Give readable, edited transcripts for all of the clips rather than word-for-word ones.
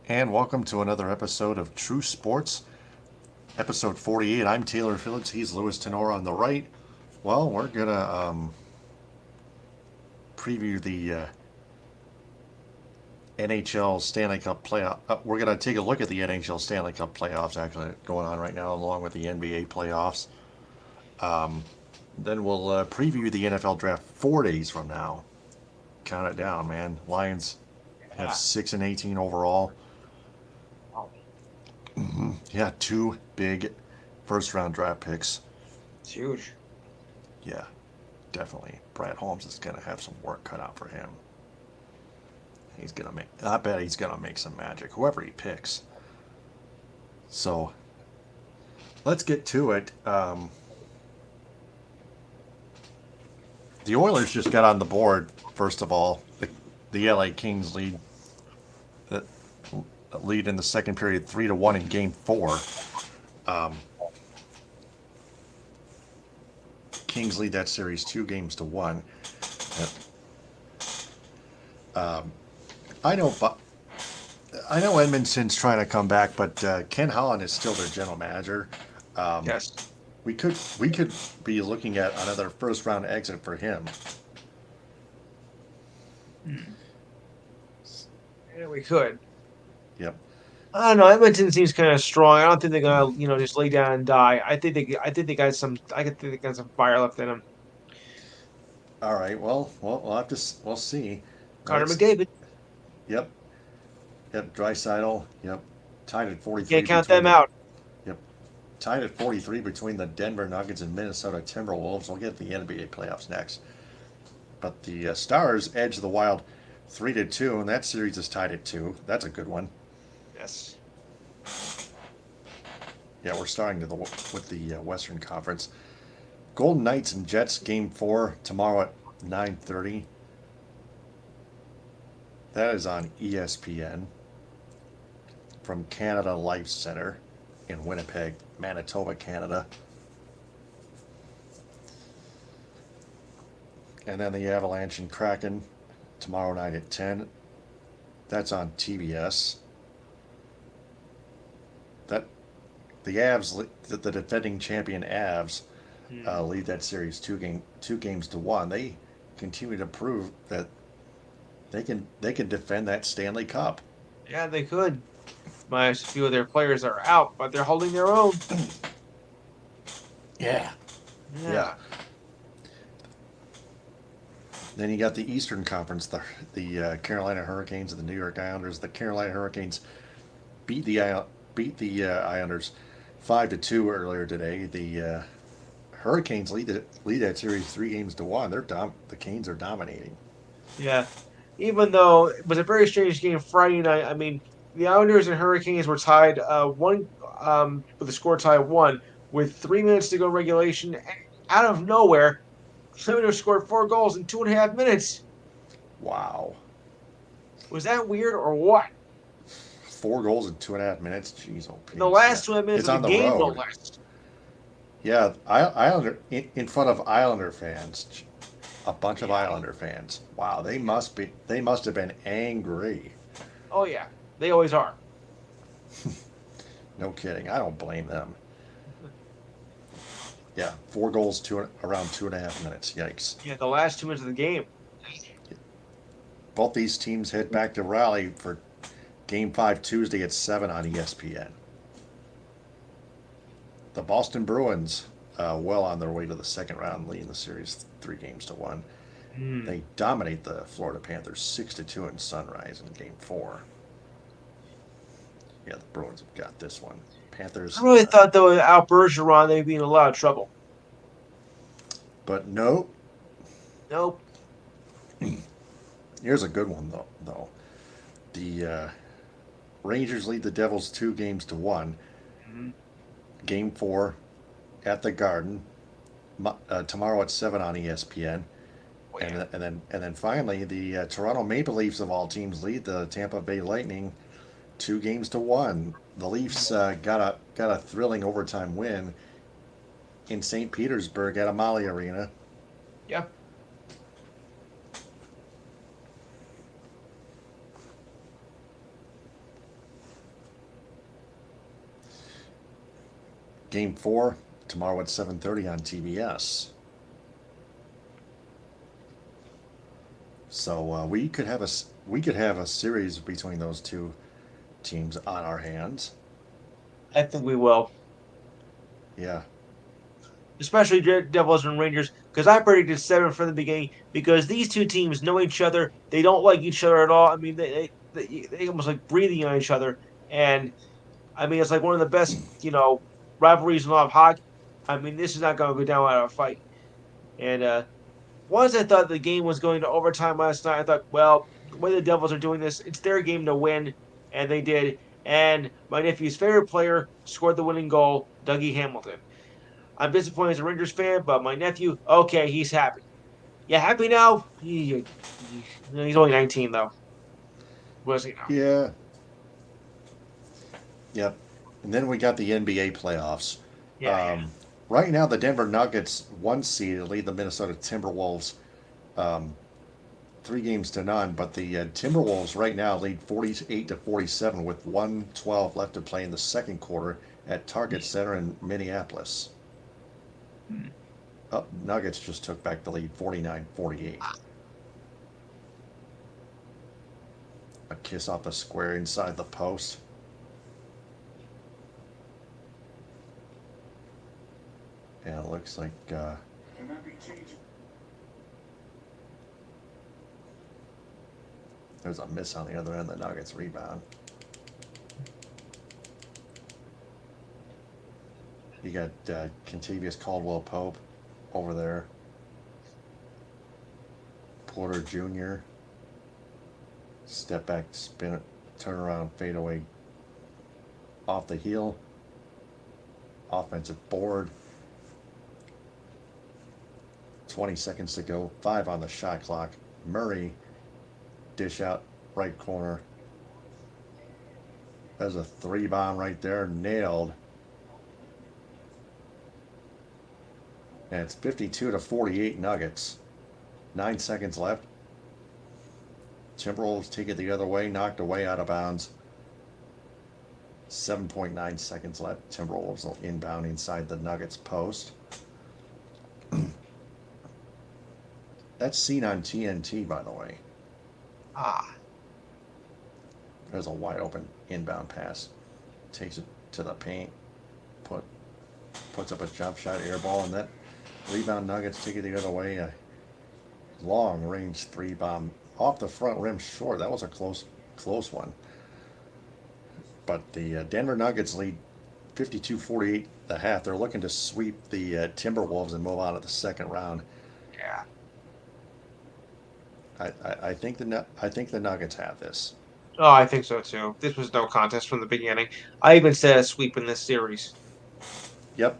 And welcome to another episode of True Sports, episode 48. I'm Taylor Phillips. He's Louis Tenora on the right. Well, we're going to preview the NHL Stanley Cup playoff. We're going to take a look at the NHL Stanley Cup playoffs actually going on right now, along with the NBA playoffs. Then we'll preview the NFL draft 4 days from now. Count it down, man. Lions have Yeah. 6 and 18 overall. Wow. Yeah, two big first round draft picks. It's huge. Yeah, definitely. Brad Holmes is going to have some work cut out for him. He's going to make, I bet he's going to make some magic, whoever he picks. So let's get to it. The Oilers just got on the board, first of all. The LA Kings the lead in the second period 3-1 in game 4. Kings lead that series 2-1. I know, but I know Edmonton's trying to come back, but Ken Holland is still their general manager. Yes. We could be looking at another first round exit for him. Yeah, we could. Yep. I don't know. Edmonton seems kind of strong. I don't think they're gonna, just lay down and die. I think they got some. I think they got some fire left in them. All right. Well, we'll have to. We'll see. Connor Let's. McDavid. Yep. Yep. Draisaitl. Yep. Tied at 43 Can't count between them the. out. Yep. Tied at 43 between the Denver Nuggets and Minnesota Timberwolves. We'll get the NBA playoffs next. But the Stars edge the Wild 3-2, and that series is tied at 2. That's a good one. Yes. Yeah, we're starting with the Western Conference. Golden Knights and Jets game 4 tomorrow at 9:30. That is on ESPN from Canada Life Center in Winnipeg, Manitoba, Canada. And then the Avalanche and Kraken tomorrow night at 10. That's on TBS. That the Avs, the defending champion Avs, lead that series 2-1. They continue to prove that they can defend that Stanley Cup. Yeah, they could. Minus a few of their players are out, but they're holding their own. Yeah. Yeah. Yeah. Then you got the Eastern Conference, the Carolina Hurricanes and the New York Islanders. The Carolina Hurricanes beat the Islanders 5-2 earlier today. The Hurricanes lead that series 3-1. The Canes are dominating. Yeah. Even though it was a very strange game Friday night. I mean, the Islanders and Hurricanes were tied one with the score tie 1 with 3 minutes to go in regulation. And out of nowhere, Islanders scored 4 goals in 2.5 minutes. Wow. Was that weird or what? 4 goals in 2.5 minutes. Jeez, oh, The Pete. last Yeah. 2 minutes It's of on the the game, no road. less. Yeah, Islander in front of Islander fans, a bunch of Yeah. Islander fans. Wow, they must have been angry. Oh yeah, they always are. No kidding. I don't blame them. Yeah, 4 goals around 2.5 minutes. Yikes. Yeah, the last 2 minutes of the game. Both these teams head back to Raleigh for Game 5 Tuesday at 7 on ESPN. The Boston Bruins, well on their way to the second round, leading the series 3-1. Hmm. They dominate the Florida Panthers 6-2 in Sunrise in Game 4. Yeah, the Bruins have got this one. Panthers, I really thought though without Bergeron they'd be in a lot of trouble. but no. Nope. Here's a good one though. The Rangers lead the Devils 2-1. Mhm. Game 4 at the Garden tomorrow at 7 on ESPN. Oh, yeah. And then finally, the Toronto Maple Leafs of all teams lead the Tampa Bay Lightning 2-1. The Leafs got a thrilling overtime win in St. Petersburg at Amalie Arena. Yeah. Game 4 tomorrow at 7:30 on TBS. So we could have a series between those two teams on our hands. I think we will, Yeah, especially Devils and Rangers, because I predicted 7 from the beginning. Because these two teams know each other, they don't like each other at all. I mean, they almost like breathing on each other, and I mean, it's like one of the best, rivalries in all of hockey. I mean, this is not going to go down without a fight. And once I thought the game was going to overtime last night, I thought, well, the way the Devils are doing this, it's their game to win, and they did. And my nephew's favorite player scored the winning goal, Dougie Hamilton. I'm disappointed as a Rangers fan, but my nephew, okay, he's happy. Yeah, happy now. He's only 19 though. What is he now? yeah, yep. And then we got the NBA playoffs. Yeah, yeah. Um, right now, the Denver Nuggets 1 seed lead the Minnesota Timberwolves 3 games to none, but the Timberwolves right now lead 48-47 with 1:12 left to play in the second quarter at Target Center in Minneapolis. Nuggets just took back the lead 49-48. A kiss off the square inside the post. Yeah, it looks like there's a miss on the other end of the Nuggets rebound. You got Kentavious Caldwell Pope over there. Porter Jr. Step back, spin it, turn around, fade away. Off the heel. Offensive board. 20 seconds to go. 5 on the shot clock. Murray, dish out, right corner. There's a 3-bomb right there, nailed. And it's 52-48 Nuggets. 9 seconds left. Timberwolves take it the other way, knocked away out of bounds. 7.9 seconds left. Timberwolves will inbound inside the Nuggets post. That's seen on TNT, by the way. Ah, There's a wide open inbound pass. Takes it to the paint. Puts up a jump shot, air ball, and that rebound Nuggets take it the other way. A long range 3-bomb off the front rim short. That was a close one. But the Denver Nuggets lead 52-48 the half. They're looking to sweep the Timberwolves and move on to the second round. yeah. I think the Nuggets have this. Oh, I think so too. This was no contest from the beginning. I even said a sweep in this series. Yep.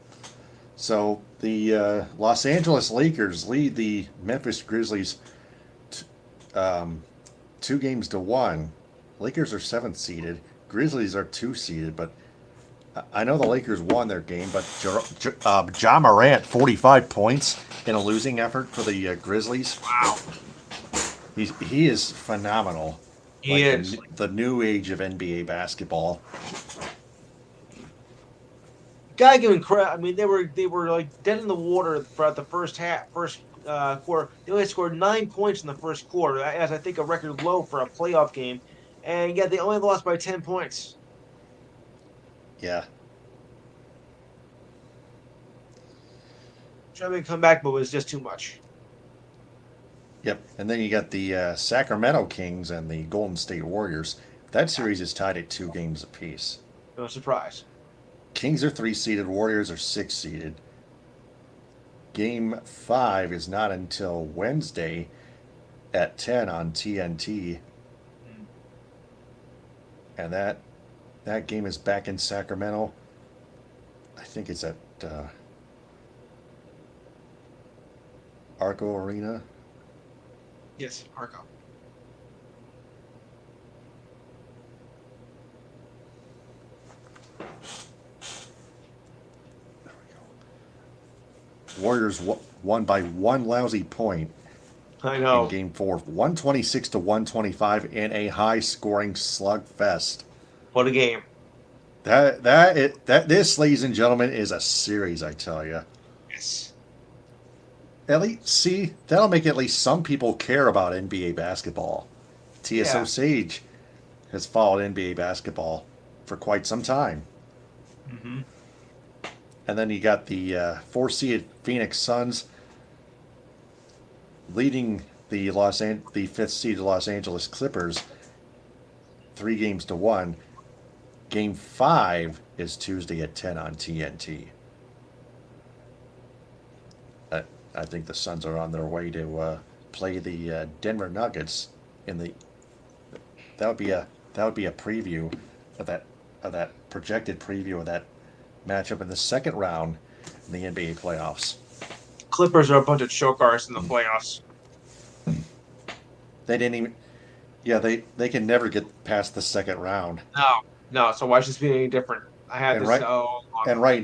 So the Los Angeles Lakers lead the Memphis Grizzlies 2 games to 1. Lakers are 7th seeded. Grizzlies are 2 seeded, but I know the Lakers won their game, but Ja Morant 45 points in a losing effort for the Grizzlies. Wow. He is phenomenal. He is. The new age of NBA basketball. Gotta give him credit. I mean, they were like dead in the water throughout the first quarter. They only scored 9 points in the first quarter, as I think a record low for a playoff game, and yet they only lost by 10 points. Yeah. Trying to come back, but it was just too much. Yep. And then you got the Sacramento Kings and the Golden State Warriors. That series is tied at 2 games apiece. No surprise. Kings are 3 seeded, Warriors are 6 seeded. Game 5 is not until Wednesday at 10 on TNT. And that game is back in Sacramento. I think it's at Arco Arena. Yes, Arco. There we go. Warriors won by 1 lousy point I in know. Game 4, 126-125 in a high-scoring slugfest. What a game. This, ladies and gentlemen, is a series. I tell you. Yes. At least, see, that'll make at least some people care about NBA basketball. TSO Yeah. Sage has followed NBA basketball for quite some time. Mm-hmm. And then you got the four-seeded Phoenix Suns leading the fifth-seeded Los Angeles Clippers 3-1. Game 5 is Tuesday at 10 on TNT. I think the Suns are on their way to play the Denver Nuggets in the. That would be a preview of that projected preview of that matchup in the second round in the NBA playoffs. Clippers are a bunch of choke artists in the playoffs. They didn't even. Yeah, they can never get past the second round. No, no. So why should this be any different? I had And this right all and along. right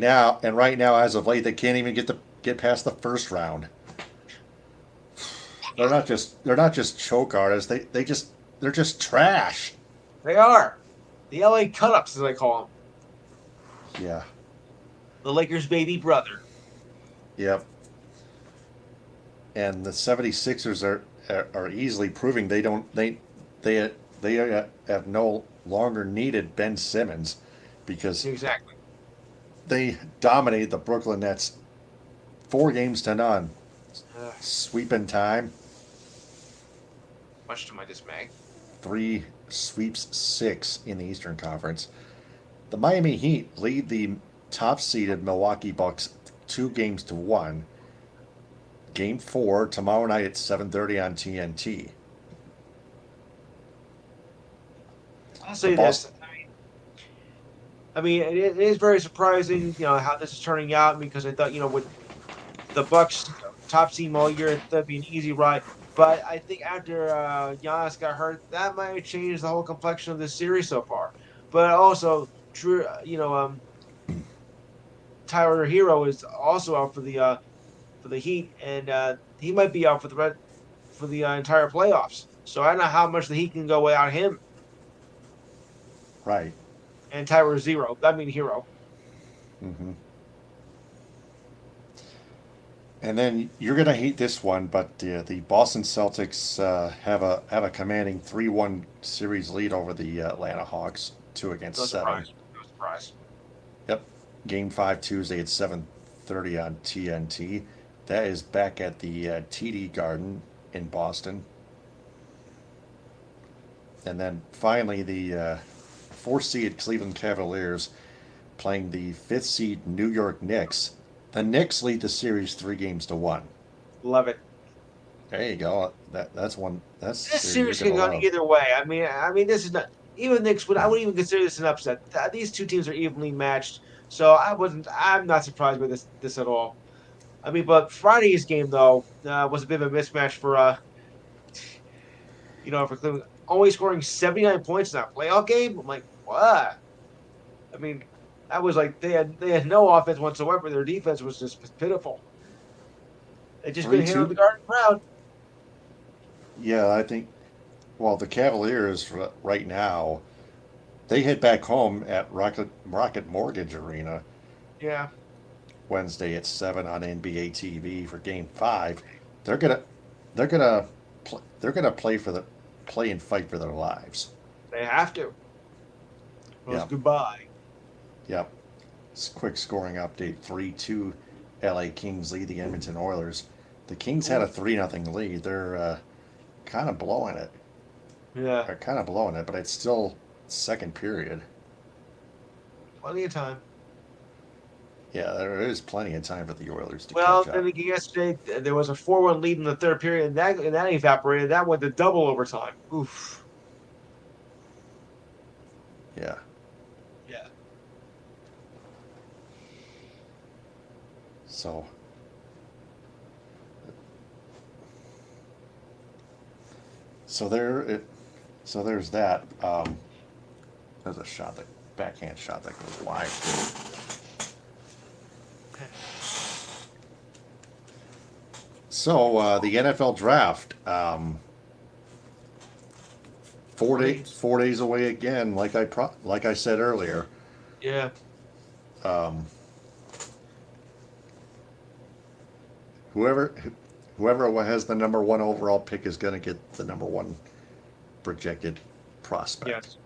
now, as of late, they can't even get past the first round. They're not just choke artists. They're just trash. They are the LA cut-ups, as I call them. Yeah. The Lakers' baby brother. Yep. And the 76ers are easily proving they have no longer needed Ben Simmons because Exactly. they dominated the Brooklyn Nets 4-0. Sweeping time, Much to my dismay. 3 sweeps 6 in the Eastern Conference. The Miami Heat lead the top-seeded Milwaukee Bucks 2-1. Game 4 tomorrow night at 7:30 on TNT. I'll The say Boston, this. I mean, it is very surprising, how this is turning out because I thought, with the Bucks top team all year, that'd be an easy ride. But I think after Giannis got hurt, that might have changed the whole complexion of this series so far. But also, Drew, Tyler Hero is also out for the Heat, and he might be out for the entire playoffs. So I don't know how much the Heat can go without him right? and Tyler Zero. I mean Hero. hmm And then you're gonna hate this one, but the Boston Celtics have a commanding 3-1 series lead over the Atlanta Hawks, two No against seven. surprise. No surprise. Yep. Game 5 Tuesday at 7:30 on TNT. That is back at the TD Garden in Boston. And then finally the 4-seed Cleveland Cavaliers playing the 5th-seed New York Knicks. The Knicks lead the series 3-1. Love it. There you go. That's one. That's a This series series you're can gonna go love. either way. I mean, this is not even Knicks. I wouldn't even consider this an upset. These two teams are evenly matched, so I'm not surprised by this at all. I mean, but Friday's game though was a bit of a mismatch for Cleveland. Only scoring 79 points in that playoff game. I'm like, what? I mean, that was like they had no offense whatsoever. Their defense was just pitiful. They just Three couldn't handle the two. Garden crowd. Yeah, I think. Well, the Cavaliers right now they head back home at Rocket Mortgage Arena Yeah, Wednesday at 7 on NBA TV for Game 5. They're gonna they're gonna they're gonna play and fight for their lives. they have to. Well, it's Yeah. goodbye. Yep. Quick scoring update: 3-2. LA Kings lead the Edmonton Oilers. The Kings had a 3-0 lead. They're kind of blowing it. Yeah, They're kind of blowing it, but it's still second period. plenty of time. Yeah, there is plenty of time for the Oilers to Well, catch then up. again, yesterday there was a 4-1 lead in the third period, and that evaporated. That went to double overtime. Oof. Yeah. Yeah. So so there it so there's that. There's a backhand shot that goes wide. So the NFL draft, 4 days away again. Like I said earlier, Yeah. Um, whoever whoever has the number one overall pick is going to get the number one projected prospect. Yes.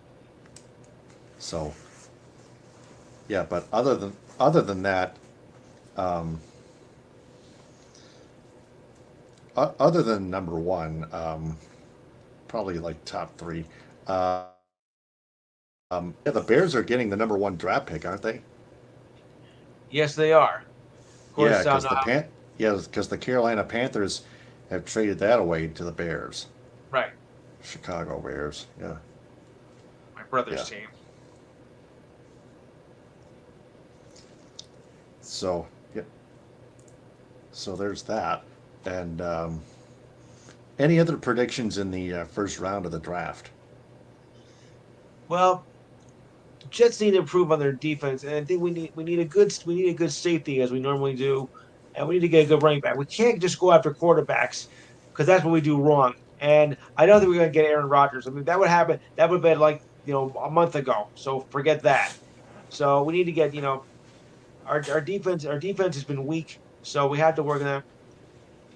So yeah, but other than that, um, other than number one, probably like top three. Yeah, the Bears are getting the number one draft pick, aren't they? Yes, they are. Of Yeah, course, I don't because know how. the Carolina Panthers have traded that away to the Bears, Right. Chicago Bears. Yeah, My brother's yeah. team. So yeah, so there's that. And any other predictions in the first round of the draft? Well, Jets need to improve on their defense, and I think we need a good safety as we normally do, and we need to get a good running back. We can't just go after quarterbacks because that's what we do wrong. And I don't think we're going to get Aaron Rodgers. I mean, that would happen. That would have been like a month ago. So forget that. So we need to get our defense. Our defense has been weak, so we have to work on that.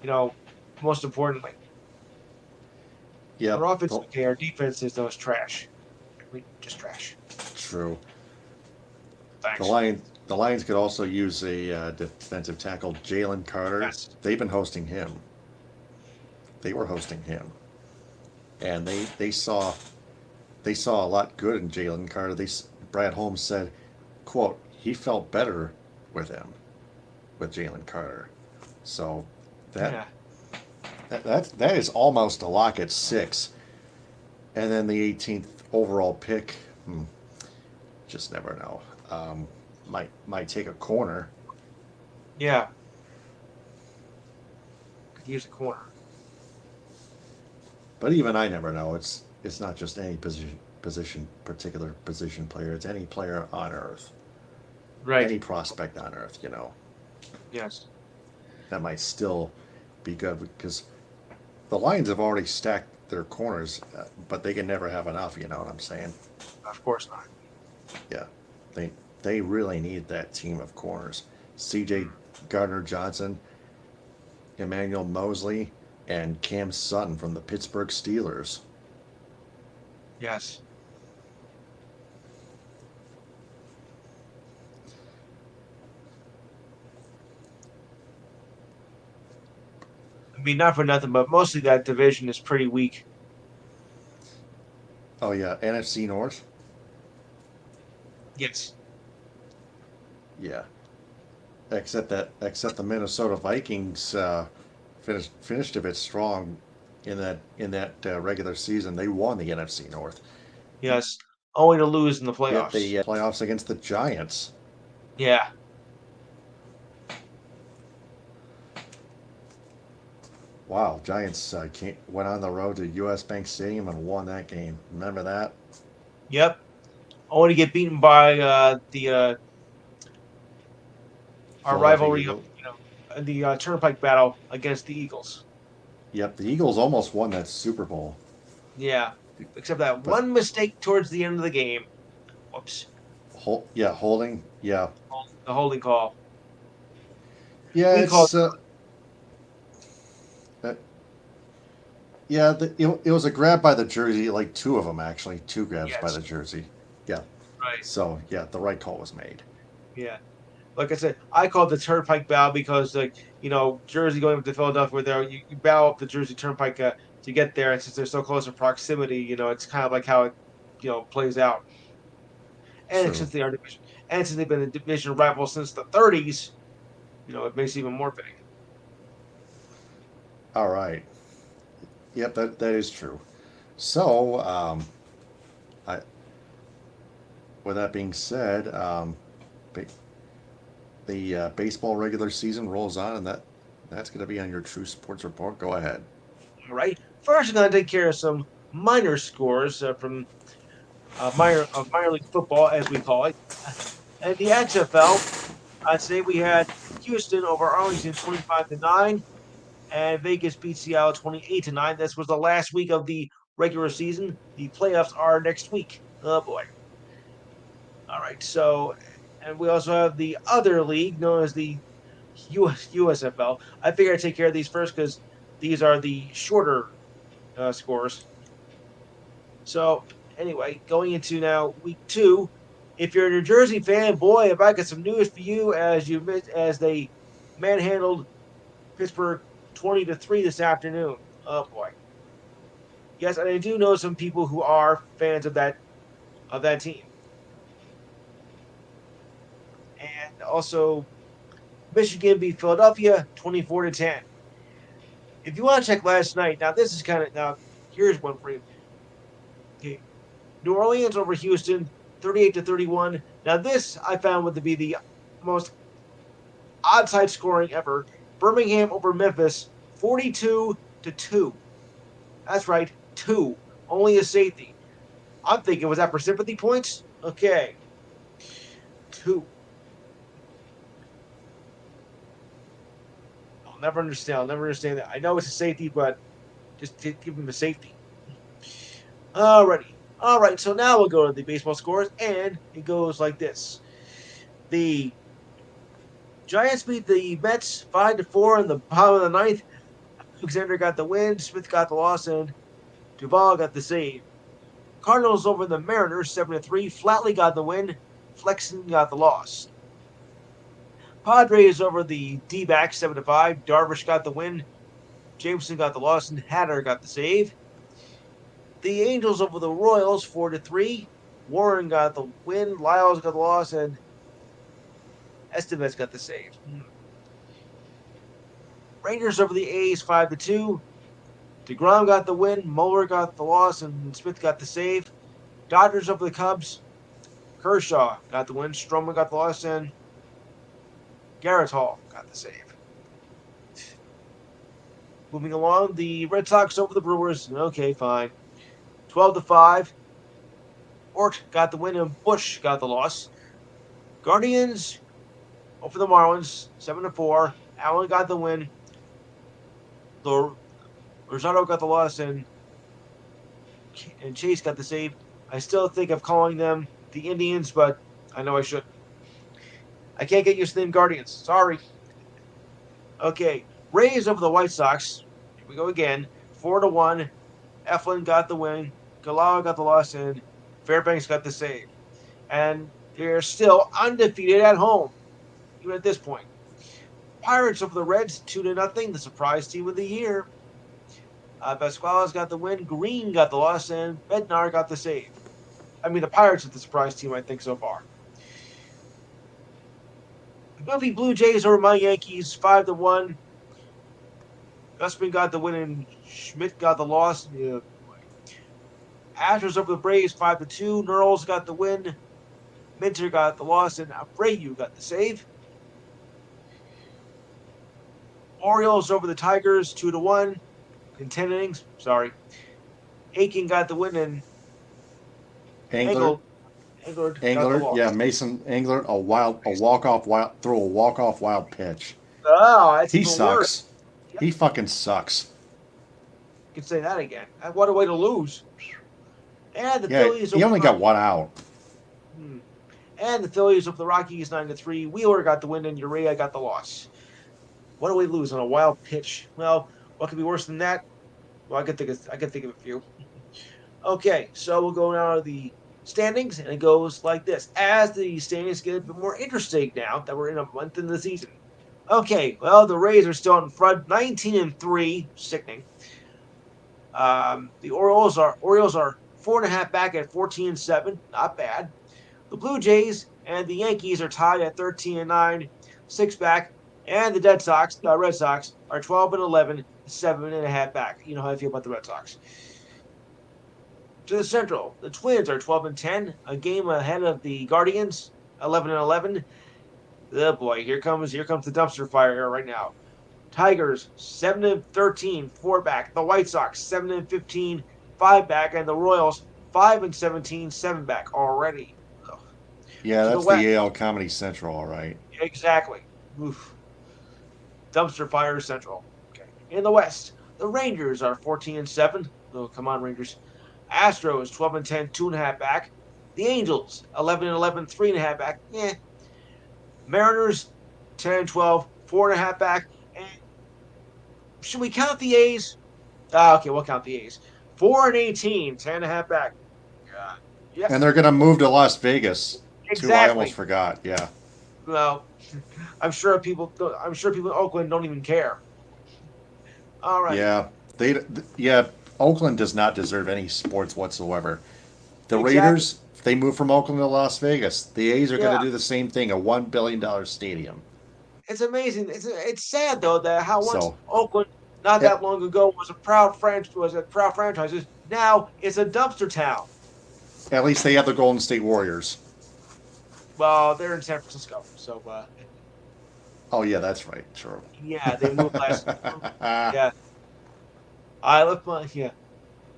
You know, most importantly, Yep, our offense is okay. Our defense is those trash. We just trash. true. The Thanks. Lions, the Lions could also use a defensive tackle, Jalen Carter. Yes. They've been hosting him. They were hosting him, and they saw a lot good in Jalen Carter. Brad Holmes said, "quote He felt better with him, with Jalen Carter." So that Yeah. that is almost a lock at 6, and then the 18th overall pick. Just never know. Might take a corner, Yeah. Could use a corner. but even I never know. It's not just any particular position player. It's any player on earth, Right. any prospect on earth. Yes. That might still be good because the Lions have already stacked their corners, but they can never have enough. You know what I'm saying? Of course not. Yeah, they they really need that team of corners. C.J. Gardner Johnson, Emmanuel Mosley, and Cam Sutton from the Pittsburgh Steelers. Yes. I mean, not for nothing, but mostly that division is pretty weak. Oh yeah, NFC North. Yes. Yeah, except the Minnesota Vikings finished a bit strong in that regular season. They won the NFC North. Yes. Only to lose in the Yet playoffs. the playoffs against the Giants. Yeah. Wow, Giants went on the road to U.S. Bank Stadium and won that game. Remember that? Yep. Only to get beaten by our Philadelphia rivalry of Eagles. the Turnpike battle against the Eagles. Yep, the Eagles almost won that Super Bowl, Yeah. Except that but one mistake towards the end of the game. Whoops. holding. Yeah, The holding call. yeah, We called. it's uh, yeah. It was a grab by the jersey, like two of them actually, two grabs by Yes. the jersey. Yeah. Right. So yeah, the right call was made. Yeah. Like I said, I call it the Turnpike bow because, like, Jersey going up to Philadelphia, where you bow up the Jersey Turnpike to get there, and since they're so close in proximity, it's kind of like how it, plays out. And True. since they are division, and since they've been a division rival since the '30s, it makes it even more fitting. All right. Yep, that is true. So, I, with that being said, ba- the baseball regular season rolls on, and that's going to be on your True Sports Report. Go ahead. All right. First, I'm going to take care of some minor scores from minor league football, as we call it. And the XFL, today we had Houston over Arlington 25-9. And Vegas beat Seattle 28-9. This was the last week of the regular season. The playoffs are next week. Oh boy. All right. So, and we also have the other league known as the USFL. I figure I'd take care of these first because these are the shorter scores. So, anyway, going into now week 2. If you're a New Jersey fan, boy, have I got some news for you as they manhandled Pittsburgh 20-3 this afternoon. Oh boy. Yes, and I do know some people who are fans of that team. And also Michigan beat Philadelphia 24-10. If you want to check last night, now this is kind of now here's one for you. Okay. New Orleans over Houston 38-31. Now this I found would be the most odd side scoring ever. Birmingham over Memphis 42-2. That's right, 2. Only a safety. I'm thinking, was that for sympathy points? Okay. 2. I'll never understand that. I know it's a safety, but just give him a safety. Alrighty. Alright, so now we'll go to the baseball scores, and it goes like this. The Giants beat the Mets 5-4 in the bottom of the ninth. Alexander got the win, Smith got the loss, and Duvall got the save. Cardinals over the Mariners 7-3. Flatley got the win, Flexen got the loss. Padres over the D-backs 7-5. Darvish got the win, Jameson got the loss, and Hatter got the save. The Angels over the Royals 4-3. Warren got the win, Lyles got the loss, and Estevez got the save. Rangers over the A's 5-2. DeGrom got the win, Mueller got the loss, and Smith got the save. Dodgers over the Cubs. Kershaw got the win, Stroman got the loss, and Garrett Hall got the save. Moving along, the Red Sox over the Brewers. Okay, fine. 12-5. Ort got the win, and Bush got the loss. Guardians over the Marlins 7-4. Allen got the win. Rosado got the loss, and Chase got the save. I still think of calling them the Indians, but I know I shouldn't. I can't get used to them Guardians. Sorry. Okay, Rays over the White Sox. Here we go again. 4-1. Eflin got the win. Galao got the loss, and Fairbanks got the save. And they're still undefeated at home, even at this point. Pirates over the Reds 2-0. The surprise team of the year. Pasquale's got the win. Green got the loss, and Bednar got the save. I mean, the Pirates are the surprise team, I think, so far. The Buffy Blue Jays over my Yankees 5-1. Gusman got the win, and Schmidt got the loss. Yeah. Astros over the Braves 5-2. Knurles got the win. Minter got the loss, and Abreu got the save. Orioles over the Tigers 2-1 in 10 innings. Sorry. Aiken got the win, and Angler, got the loss. yeah, Mason Angler, throw a walk-off wild pitch. Oh, that's He even sucks. worse. He fucking sucks. You can say that again. What a way to lose. And the Yeah, Phillies he over only the got one out. And the Phillies over the Rockies 9-3. Wheeler got the win, and Urea got the loss. What do we lose on a wild pitch? Well, what could be worse than that? Well, I could think of a few. Okay, so we'll go now to the standings, and it goes like this. As the standings get a bit more interesting now that we're in a month in the season. Okay, well, the Rays are still in front, 19-3, sickening. The Orioles are 4.5 back at 14-7, not bad. The Blue Jays and the Yankees are tied at 13-9, 6 back, and the Red Sox are 12-11, 7.5 back. You know how I feel about the Red Sox. To the Central, the Twins are 12-10, a game ahead of the Guardians, 11-11. Oh boy, here comes the dumpster fire here right now. Tigers 7-13, 4 back. The White Sox 7-15, 5 back, and the Royals 5-17, 7 back already. Ugh. Yeah, To that's the the AL Comedy Central, all right. Exactly. Oof. Dumpster fire central. Okay. In the West, the Rangers are 14-7. Oh, come on, Rangers. Astros 12-10, 2.5 back. The Angels, 11-11, 3.5 back. Yeah. Mariners, 10-12, 4.5 back. And should we count the A's? Okay, we'll count the A's. 4-18, 10.5 back. God. Yeah, And they're going to move to Las Vegas, too. I almost exactly. forgot. Yeah. Well, I'm sure people. I'm sure people in Oakland don't even care. Alrighty. Yeah. Yeah, Oakland does not deserve any sports whatsoever. The Exactly. Raiders, they move from Oakland to Las Vegas. The A's are going Yeah. to do the same thing, a $1 billion stadium. It's amazing. It's sad though that how once So, Oakland not it, that long ago was a proud franchise. Now it's a dumpster town. at least they have the Golden State Warriors. Well, they're in San Francisco, so Oh, yeah, that's right. Sure. yeah, they moved last. Yeah, I left my yeah.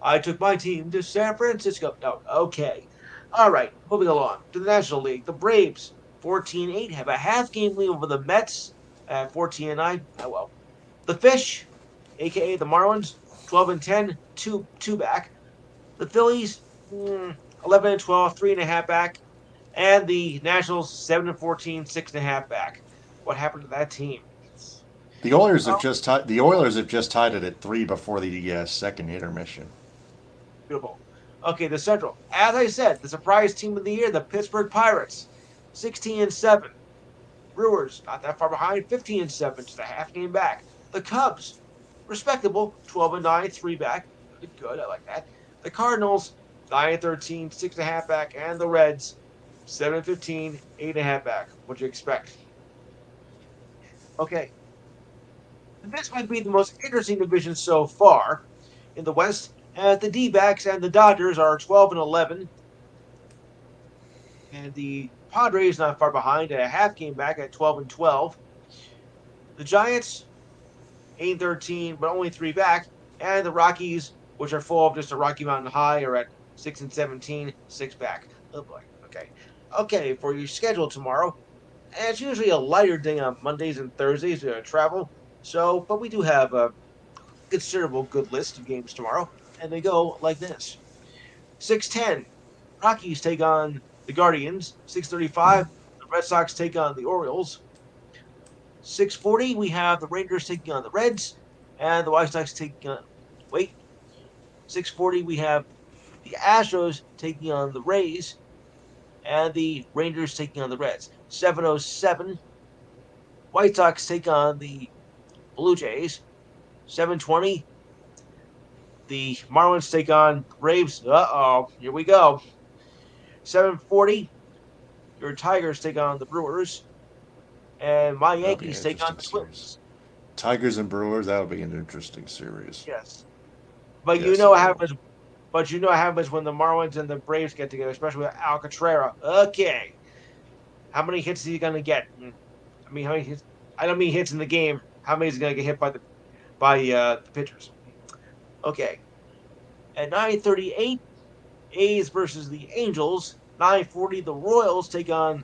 I took my team to San Francisco. No, okay. All right, moving along to the National League. The Braves, 14-8, have a half game lead over the Mets at 14-9. Oh well. The Fish, aka the Marlins, 12-10, two back. The Phillies, 11-12, 3.5 back. And the Nationals, 7-14, 6.5 back. What happened to that team? Oh, The Oilers have just tied it at 3 before the second intermission. beautiful. Okay, the Central. As I said, the surprise team of the year, the Pittsburgh Pirates, 16-7. Brewers, not that far behind, 15-7, just a half game back. The Cubs, respectable, 12-9, 3 back. Good, I like that. The Cardinals, 9-13, 6.5 back. And the Reds, 7-15, 8.5 back. What'd you expect? Okay, this might be the most interesting division so far in the West. The D backs and the Dodgers are 12-11, and the Padres not far behind at a half game back at 12-12. The Giants 8-13, but only 3 back, and the Rockies, which are full of just a Rocky Mountain High, are at 6-17, 6 back. Oh boy. Okay. Okay, for your schedule tomorrow. And it's usually a lighter day on Mondays and Thursdays to travel. So, but we do have a considerable good list of games tomorrow, and they go like this: 6:10, Rockies take on the Guardians. 6:35, the Red Sox take on the Orioles. 6:40, we have the Rangers taking on the Reds, and the White Sox taking on. Wait, 6:40, we have the Astros taking on the Rays, and the Rangers taking on the Reds. 7:07, White Sox take on the Blue Jays. 7:20, the Marlins take on Braves. Here we go. 7:40, your Tigers take on the Brewers, and my That'll be an Yankees take on interesting the series. Twins. Tigers and Brewers, that'll be an interesting series. Yes, but you Yes, know it what will. happens. But you know what happens when the Marlins and the Braves get together, especially with Alcantara. Okay, how many hits is he gonna get? I mean, how many hits? I don't mean hits in the game. How many is he gonna get hit by the pitchers? Okay, at 9:38, A's versus the Angels. 9:40, the Royals take on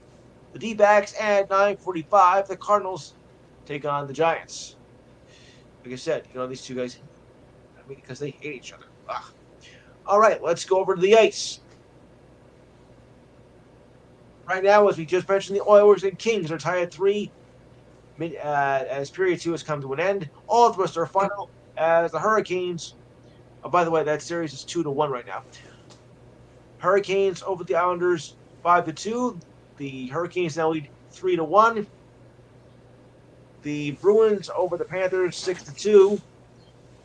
the D-backs. At 9:45, the Cardinals take on the Giants. Like I said, these two guys. I mean, because they hate each other. Ugh. All right, let's go over to the ice. Right now, as we just mentioned, the Oilers and Kings are tied at 3. As period 2 has come to an end. All of us are final as the Hurricanes. Oh, by the way, that series is 2-1 right now. Hurricanes over the Islanders 5-2. The Hurricanes now lead 3-1. The Bruins over the Panthers 6-2.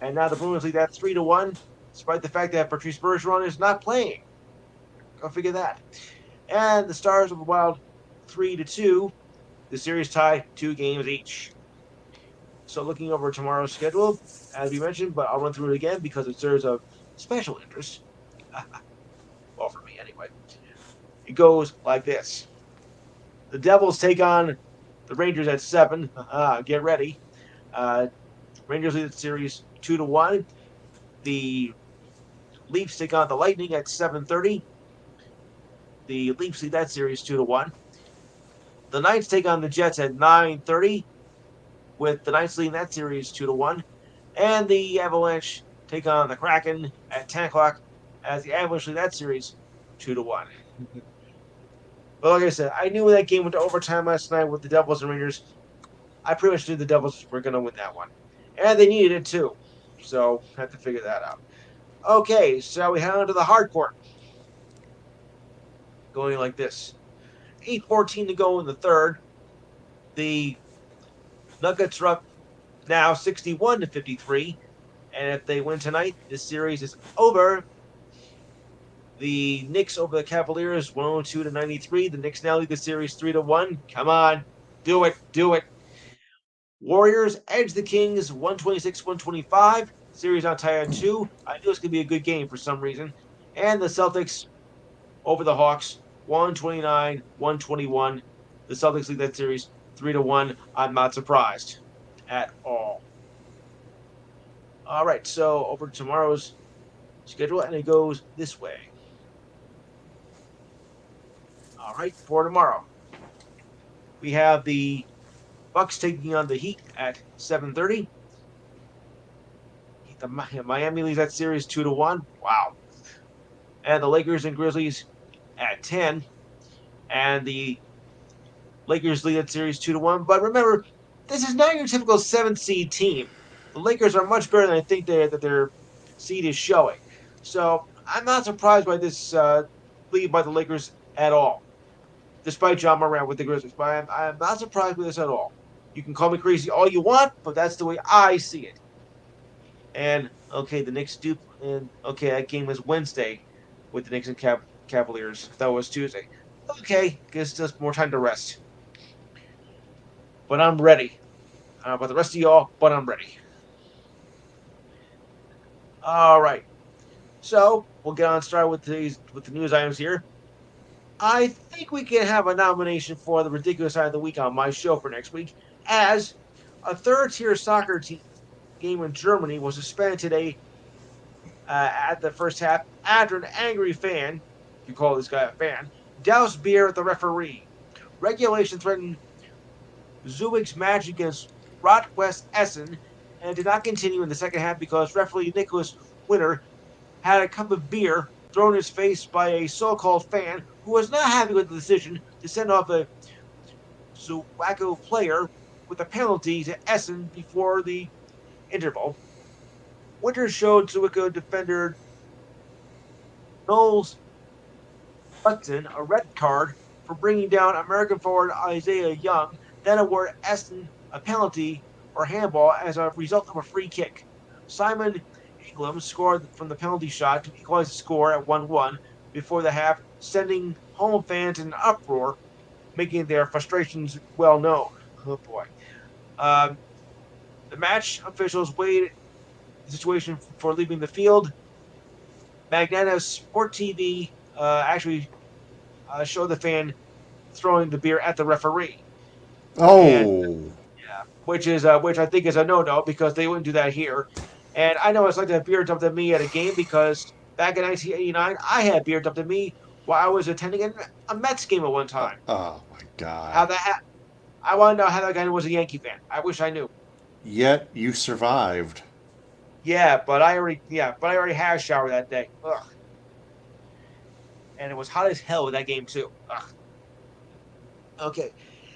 And now the Bruins lead that 3-1, despite the fact that Patrice Bergeron is not playing. Go figure that. And the Stars of the Wild 3-2. The series tie 2 games each. So looking over tomorrow's schedule, as we mentioned, but I'll run through it again because it serves of special interest. Well, for me anyway. It goes like this: the Devils take on the Rangers at 7. Get ready. Rangers lead the series 2-1. The Leafs take on the Lightning at 7:30. The Leafs lead that series 2-1. The Knights take on the Jets at 9:30, with the Knights leading that series 2-1. And the Avalanche take on the Kraken at 10 o'clock, as the Avalanche lead that series 2-1. But like I said, I knew when that game went to overtime last night with the Devils and Rangers. I pretty much knew the Devils were going to win that one, and they needed it too. So had to figure that out. Okay, so we head on to the hard court, going like this: 8:14 to go in the third. The Nuggets are up now 61-53, and if they win tonight, this series is over. The Knicks over the Cavaliers 102-93. The Knicks now lead the series 3-1. Come on, do it, do it. Warriors edge the Kings 126-125. Series on tie at 2. I knew it's going to be a good game for some reason. And the Celtics over the Hawks 129-121. The Celtics lead that series 3-1. I'm not surprised at all. All right, so over to tomorrow's schedule, and it goes this way. All right, for tomorrow, we have the Bucks taking on the Heat at 7:30. The Miami leads that series 2-1. Wow. And the Lakers and Grizzlies at 10. And the Lakers lead that series 2-1. But remember, this is not your typical 7th seed team. The Lakers are much better than I think that their seed is showing. So I'm not surprised by this lead by the Lakers at all, despite John Moran with the Grizzlies. But I'm not surprised with this at all. You can call me crazy all you want, but that's the way I see it. And okay, the Knicks do. And okay, that game was Wednesday with the Knicks and Cavaliers. That was Tuesday. Okay, gives just more time to rest. But I'm ready. But the rest of y'all, but I'm ready. All right. So we'll get on started with the news items here. I think we can have a nomination for the ridiculous side of the week on my show for next week, as a third-tier soccer team game in Germany was suspended today at the first half after an angry fan, if you call this guy a fan, doused beer at the referee. Regulation threatened Zuwick's match against Rot-West Essen and did not continue in the second half because referee Nicholas Winter had a cup of beer thrown in his face by a so-called fan who was not happy with the decision to send off a Zwickau player with a penalty to Essen before the interval. Winter showed Zwickau defender Knowles Hudson a red card for bringing down American forward Isaiah Young, then awarded Essen a penalty or handball as a result of a free kick. Simon England scored from the penalty shot to equalize the score at 1-1 before the half, sending home fans in an uproar, making their frustrations well known. Oh boy. The match officials weighed the situation for leaving the field. Magneta Sport TV actually showed the fan throwing the beer at the referee. Oh, And, yeah, which I think is a no-no because they wouldn't do that here. And I know it's like to have beer dumped at me at a game because back in 1989, I had beer dumped at me while I was attending a Mets game at one time. oh my How God. that I want to know how that guy was a Yankee fan. I wish I knew. Yet you survived. But I already had a shower that day. Ugh. And it was hot as hell with that game too. Ugh. Okay.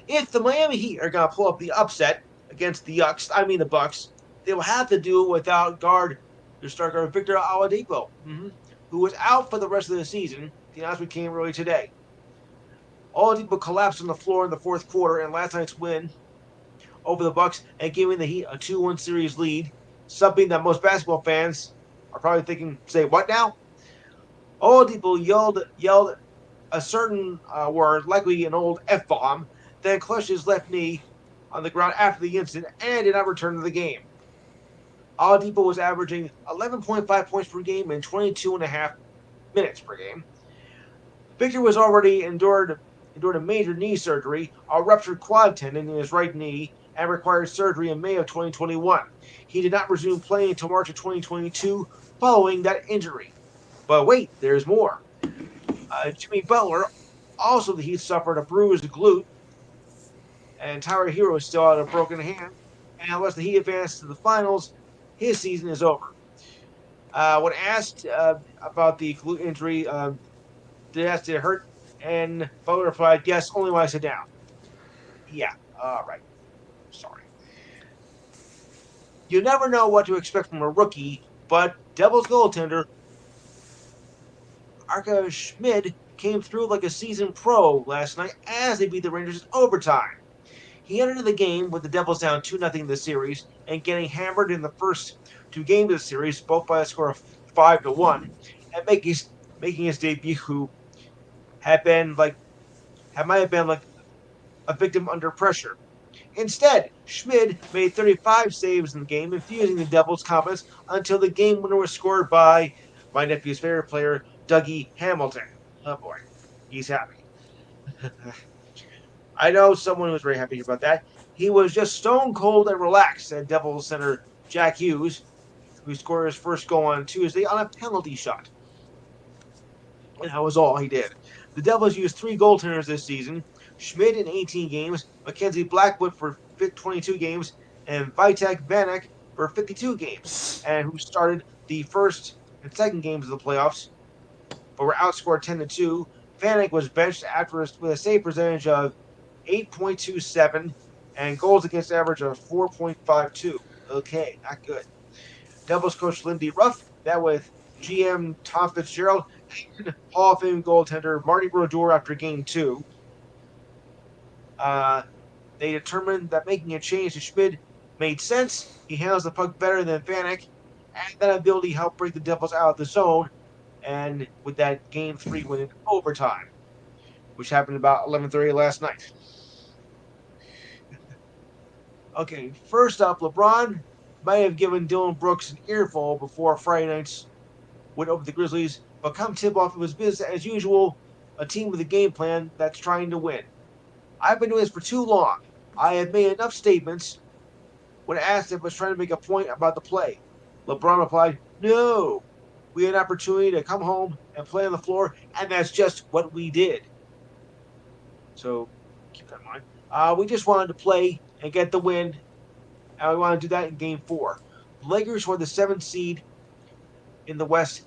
If the Miami Heat are gonna pull up the upset against the Bucks, they will have to do it without their star guard Victor Oladipo, who was out for the rest of the season. The announcement came early today. Oladipo collapsed on the floor in the fourth quarter in last night's win over the Bucks and giving the Heat a 2-1 series lead, something that most basketball fans are probably thinking, say what now? Oladipo yelled a certain word, likely an old F-bomb, then clutched his left knee on the ground after the incident and did not return to the game. Oladipo was averaging 11.5 points per game and 22.5 minutes per game. Victor was already endured a major knee surgery, a ruptured quad tendon in his right knee, and required surgery in May of 2021. He did not resume playing until March of 2022 following that injury. But wait, there's more. Jimmy Butler, also the Heat, suffered a bruised glute, and Tyler Hero is still out of a broken hand. And unless the Heat advance to the finals, his season is over. When asked about the glute injury, did it hurt And Butler replied, "Yes, only when I sit down." Yeah, all right. Sorry. You never know what to expect from a rookie, but Devils goaltender Arka Schmid came through like a seasoned pro last night as they beat the Rangers in overtime. He entered the game with the Devils down 2-0 in the series and getting hammered in the first two games of the series, both by a score of 5-1, and making his debut, who had been like might have been like a victim under pressure. Instead, Schmid made 35 saves in the game, infusing the Devils' confidence until the game winner was scored by my nephew's favorite player, Dougie Hamilton. Oh boy, he's happy. I know someone was very happy about that. He was just stone cold and relaxed, said Devils center Jack Hughes, who scored his first goal on Tuesday on a penalty shot. And that was all he did. The Devils used three goaltenders this season: Schmidt in 18 games, Mackenzie Blackwood for 22 games, and Vitek Vanek for 52 games, and who started the first and second games of the playoffs, but were outscored 10-2. Vanek was benched with a save percentage of 8.27 and goals against average of 4.52. Okay, not good. Devils coach Lindy Ruff, that with GM Tom Fitzgerald, and Hall of Fame goaltender Marty Brodeur after game two. Uh, they determined that making a change to Schmid made sense. He handles the puck better than Vanek, and that ability helped break the Devils out of the zone, and with that game three win in overtime, which happened about 11:30 last night. Okay, first up, LeBron might have given Dylan Brooks an earful before Friday night's win over the Grizzlies, but come tip-off, it was business as usual, a team with a game plan that's trying to win. I've been doing this for too long. I have made enough statements. When asked if I was trying to make a point about the play, LeBron replied, "No. We had an opportunity to come home and play on the floor, and that's just what we did." So keep that in mind. We just wanted to play and get the win, and we want to do that in game four. The Lakers were the seventh seed in the West,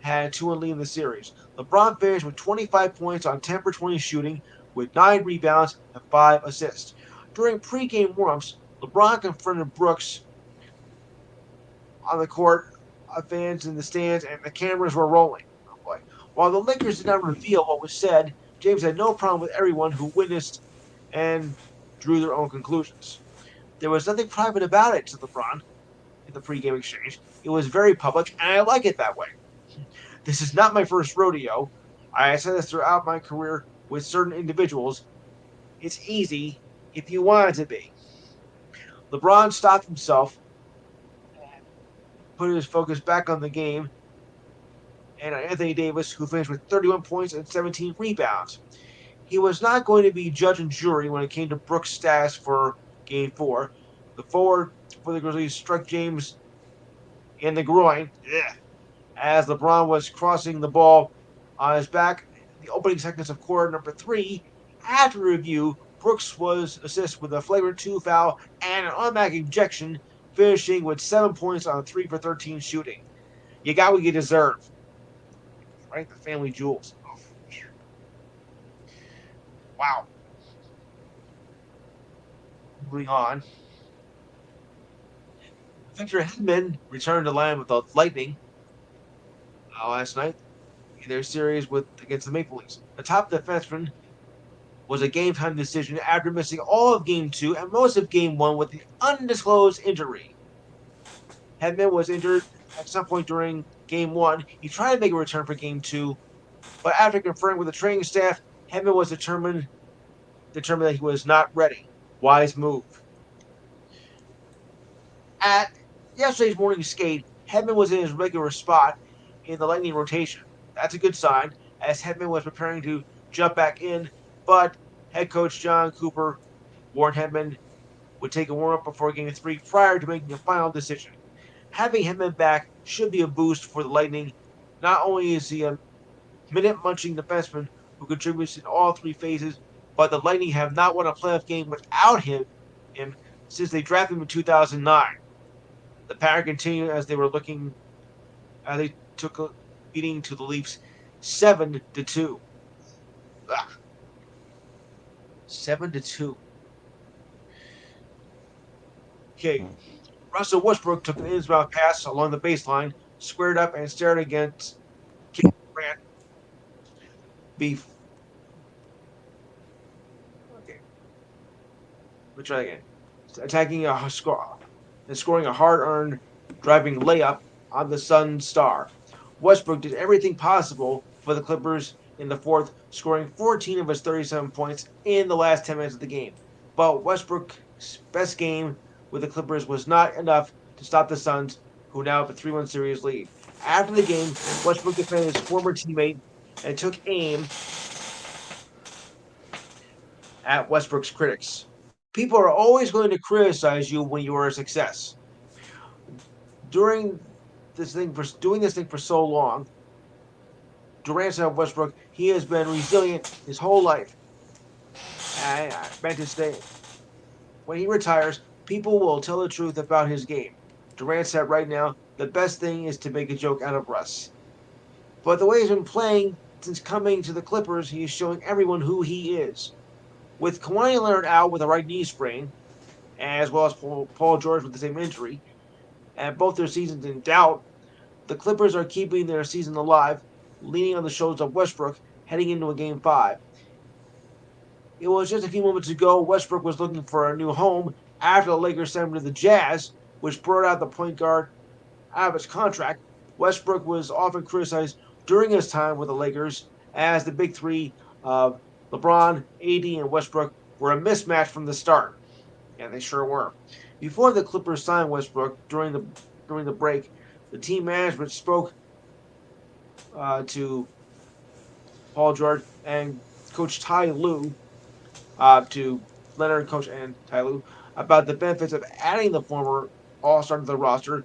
had 2-1 lead in the series. LeBron finished with 25 points on 10 for 20 shooting, with 9 rebounds and 5 assists. During pregame warmups, LeBron confronted Brooks on the court, fans in the stands, and the cameras were rolling. Oh boy. While the Lakers did not reveal what was said, James had no problem with everyone who witnessed and drew their own conclusions. "There was nothing private about it," said LeBron in the pregame exchange. "It was very public, and I like it that way. This is not my first rodeo. I have said this throughout my career with certain individuals. It's easy if you want it to be." LeBron stopped himself, put his focus back on the game, and on Anthony Davis, who finished with 31 points and 17 rebounds. He was not going to be judge and jury when it came to Brooks' stats for Game 4. The forward for the Grizzlies struck James in the groin as LeBron was crossing the ball on his back in the opening seconds of quarter number 3. After review, Brooks was assisted with a flagrant 2 foul and an automatic ejection, finishing with 7 points on 3 for 13 shooting. You got what you deserve. Right? The family jewels. Oh, wow. Moving on. Victor Hedman returned to line with the Lightning last night in their series against the Maple Leafs. The top defenseman was a game-time decision after missing all of Game 2 and most of Game 1 with an undisclosed injury. Hedman was injured at some point during Game 1. He tried to make a return for Game 2, but after conferring with the training staff, Hedman was determined that he was not ready. Wise move. At yesterday's morning skate, Hedman was in his regular spot in the Lightning rotation. That's a good sign, as Hedman was preparing to jump back in, but head coach John Cooper warned Hedman would take a warm-up before Game 3 prior to making a final decision. Having Hedman back should be a boost for the Lightning. Not only is he a minute-munching defenseman who contributes in all three phases, but the Lightning have not won a playoff game without him since they drafted him in 2009. The pattern continued as they took a beating to the Leafs 7-2. Ugh. 7-2. Okay, Hmm. Russell Westbrook took an inbound pass along the baseline, squared up, and stared against Kevin Durant. Beef. Okay, let's try again. Attacking a score and scoring a hard-earned driving layup on the Suns star. Westbrook did everything possible for the Clippers in the fourth, scoring 14 of his 37 points in the last 10 minutes of the game. But Westbrook's best game with the Clippers was not enough to stop the Suns, who now have a 3-1 series lead. After the game, Westbrook defended his former teammate and took aim at Westbrook's critics. People are always going to criticize you when you are a success. During doing this thing for so long, Durant said of Westbrook, he has been resilient his whole life. And I meant to say, when he retires, people will tell the truth about his game. Durant said right now, the best thing is to make a joke out of Russ. But the way he's been playing since coming to the Clippers, he is showing everyone who he is. With Kawhi Leonard out with a right knee sprain, as well as Paul George with the same injury, and both their seasons in doubt, the Clippers are keeping their season alive, leaning on the shoulders of Westbrook heading into a Game 5. It was just a few moments ago Westbrook was looking for a new home after the Lakers sent him to the Jazz, which brought out the point guard out of his contract. Westbrook was often criticized during his time with the Lakers as the big three of LeBron, AD, and Westbrook were a mismatch from the start. And they sure were. Before the Clippers signed Westbrook during the break, the team management spoke to Paul George and Coach Ty Lue, to Leonard, Coach, and Ty Lue, about the benefits of adding the former All-Star to the roster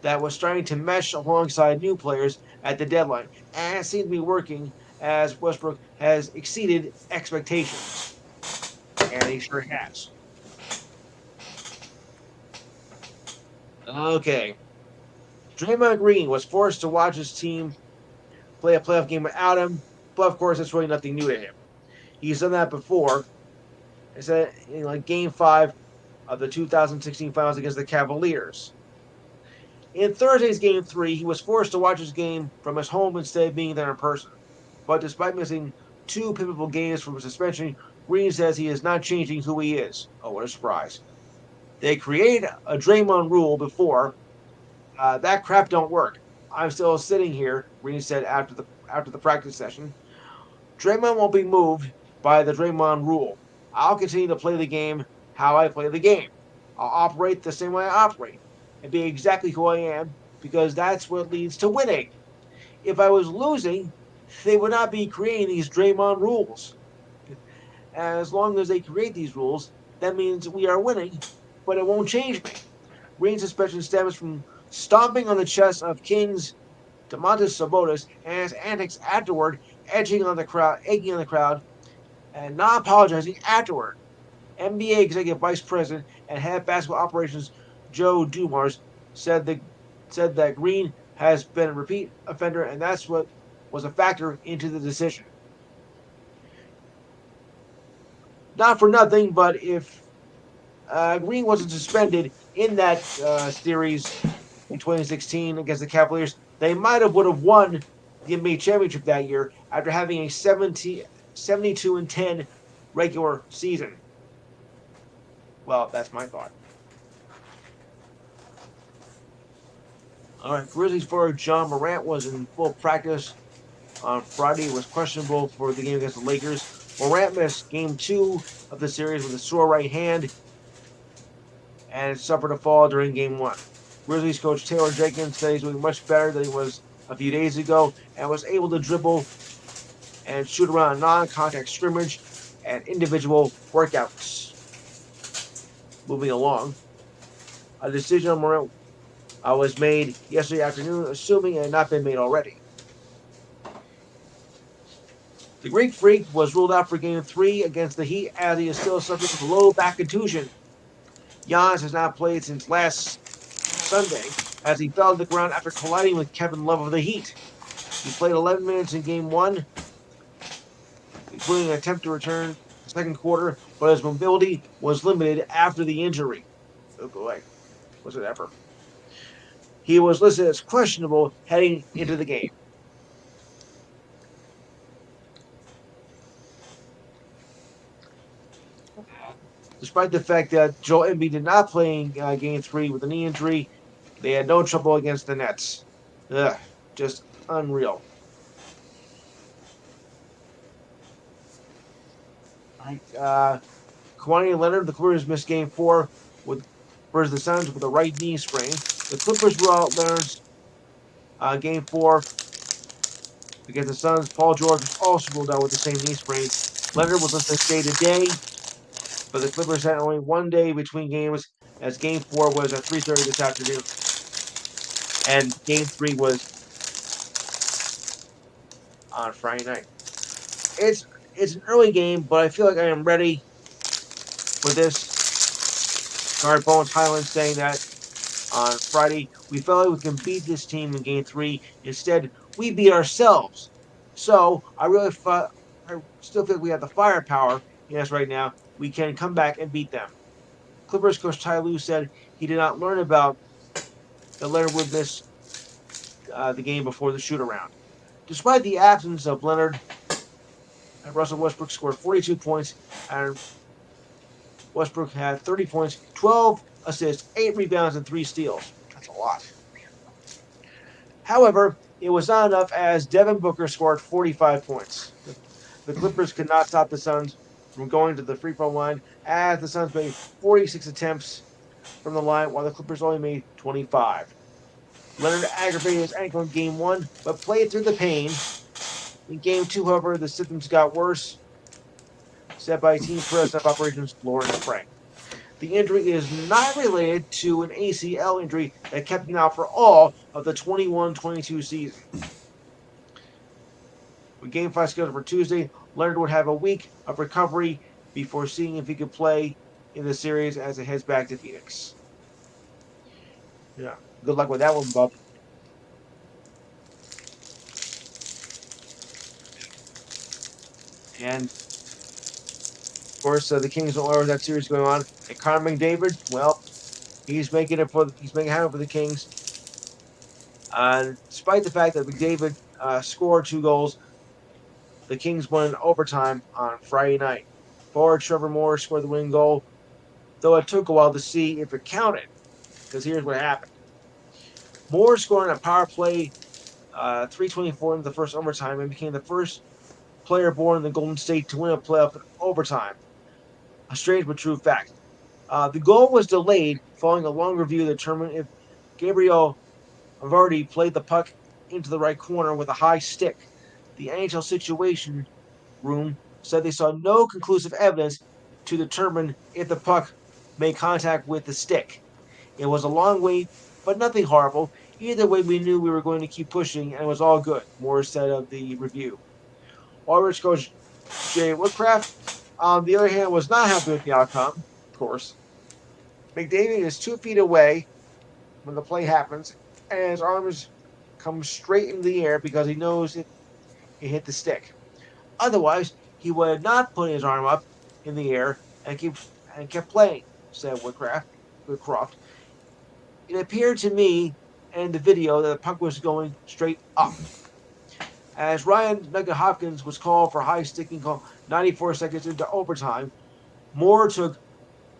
that was starting to mesh alongside new players at the deadline. And it seems to be working as Westbrook has exceeded expectations. And he sure has. Okay. Draymond Green was forced to watch his team play a playoff game without him, but of course, it's really nothing new to him. He's done that before. It's in like Game 5 of the 2016 Finals against the Cavaliers. In Thursday's Game 3, he was forced to watch his game from his home instead of being there in person. But despite missing 2 pivotal games from suspension, Green says he is not changing who he is. Oh, what a surprise. They created a Draymond rule before. That crap don't work. I'm still sitting here, Green said after the practice session. Draymond won't be moved by the Draymond rule. I'll continue to play the game how I play the game. I'll operate the same way I operate and be exactly who I am because that's what leads to winning. If I was losing, they would not be creating these Draymond rules. As long as they create these rules, that means we are winning, but it won't change me. Green's suspension stems from stomping on the chest of Kings Domantas Sabonis and his antics afterward, egging on the crowd, and not apologizing afterward. NBA Executive Vice President and Head of Basketball Operations Joe Dumars said that Green has been a repeat offender, and that's what was a factor into the decision. Not for nothing, but if Green wasn't suspended in that series in 2016 against the Cavaliers, they might have would have won the NBA championship that year after having a 72-10 regular season. Well, that's my thought. All right, Grizzlies forward John Morant was in full practice on Friday. Was questionable for the game against the Lakers. Morant missed Game 2 of the series with a sore right hand and suffered a fall during Game 1. Grizzlies coach Taylor Jenkins said he's doing much better than he was a few days ago and was able to dribble and shoot around a non-contact scrimmage and individual workouts. Moving along, a decision on Morant was made yesterday afternoon, assuming it had not been made already. The Greek Freak was ruled out for Game 3 against the Heat as he is still suffering from a low back contusion. Giannis has not played since last Sunday as he fell to the ground after colliding with Kevin Love of the Heat. He played 11 minutes in Game 1. including an attempt to return the second quarter, but his mobility was limited after the injury. Oh boy, was it ever. He was listed as questionable heading into the game. Despite the fact that Joel Embiid did not play in Game 3 with a knee injury, they had no trouble against the Nets. Ugh, just unreal. All right, Kawhi Leonard, the Clippers missed Game 4 versus the Suns with a right knee sprain. The Clippers ruled out Leonard's Game 4 against the Suns. Paul George was also ruled out with the same knee sprain. Leonard was listed to stay today, but the Clippers had only 1 day between games, as Game 4 was at 3:30 this afternoon, and Game 3 was on Friday night. It's an early game, but I feel like I am ready for this. Guard Bones Highland saying that on Friday, we felt like we can beat this team in Game 3. Instead, we beat ourselves. So I still think we have the firepower in us right now. We can come back and beat them. Clippers coach Ty Lue said he did not learn about that Leonard would miss the game before the shoot-around. Despite the absence of Leonard, Russell Westbrook scored 42 points, and Westbrook had 30 points, 12 assists, 8 rebounds, and 3 steals. That's a lot. However, it was not enough as Devin Booker scored 45 points. The Clippers could not stop the Suns from going to the free throw line, as the Suns made 46 attempts from the line, while the Clippers only made 25. Leonard aggravated his ankle in Game 1, but played through the pain. In Game 2, however, the symptoms got worse, set by Team President of Operations Lauren Frank. The injury is not related to an ACL injury that kept him out for all of the 21-22 season. With Game 5 scheduled for Tuesday, Leonard would have a week of recovery before seeing if he could play in the series as it heads back to Phoenix. Yeah, good luck with that one, bub. And of course, the Kings don't know that series going on. And Connor McDavid, well, he's making happen for the Kings. Despite the fact that McDavid scored 2 goals, the Kings won in overtime on Friday night. Forward Trevor Moore scored the winning goal, though it took a while to see if it counted, because here's what happened. Moore scored on a power play 3:24 into the first overtime and became the first player born in the Golden State to win a playoff in overtime. A strange but true fact. The goal was delayed following a long review to determine if Gabriel Vardy played the puck into the right corner with a high stick. The NHL Situation Room said they saw no conclusive evidence to determine if the puck made contact with the stick. It was a long wait, but nothing horrible. Either way, we knew we were going to keep pushing, and it was all good, Moore said of the review. Oilers coach Jay Woodcraft, on the other hand, was not happy with the outcome, of course. McDavid is 2 feet away when the play happens, and his arms come straight into the air because he knows it hit the stick. Otherwise, he would not put his arm up in the air and kept playing, said Woodcroft. It appeared to me in the video that the puck was going straight up. As Ryan Nugget Hopkins was called for high sticking call 94 seconds into overtime, Moore took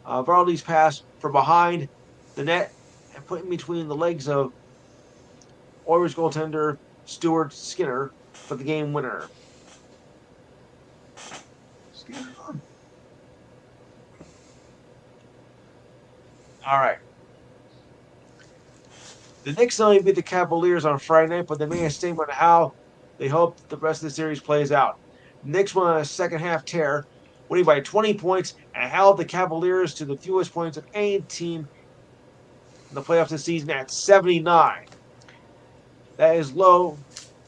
Varley's pass from behind the net and put in between the legs of Oilers goaltender Stuart Skinner for the game winner. All right. The Knicks only beat the Cavaliers on Friday night, but they made a statement on how they hope the rest of the series plays out. The Knicks won on a second half tear, winning by 20 points and held the Cavaliers to the fewest points of any team in the playoffs this season at 79. That is low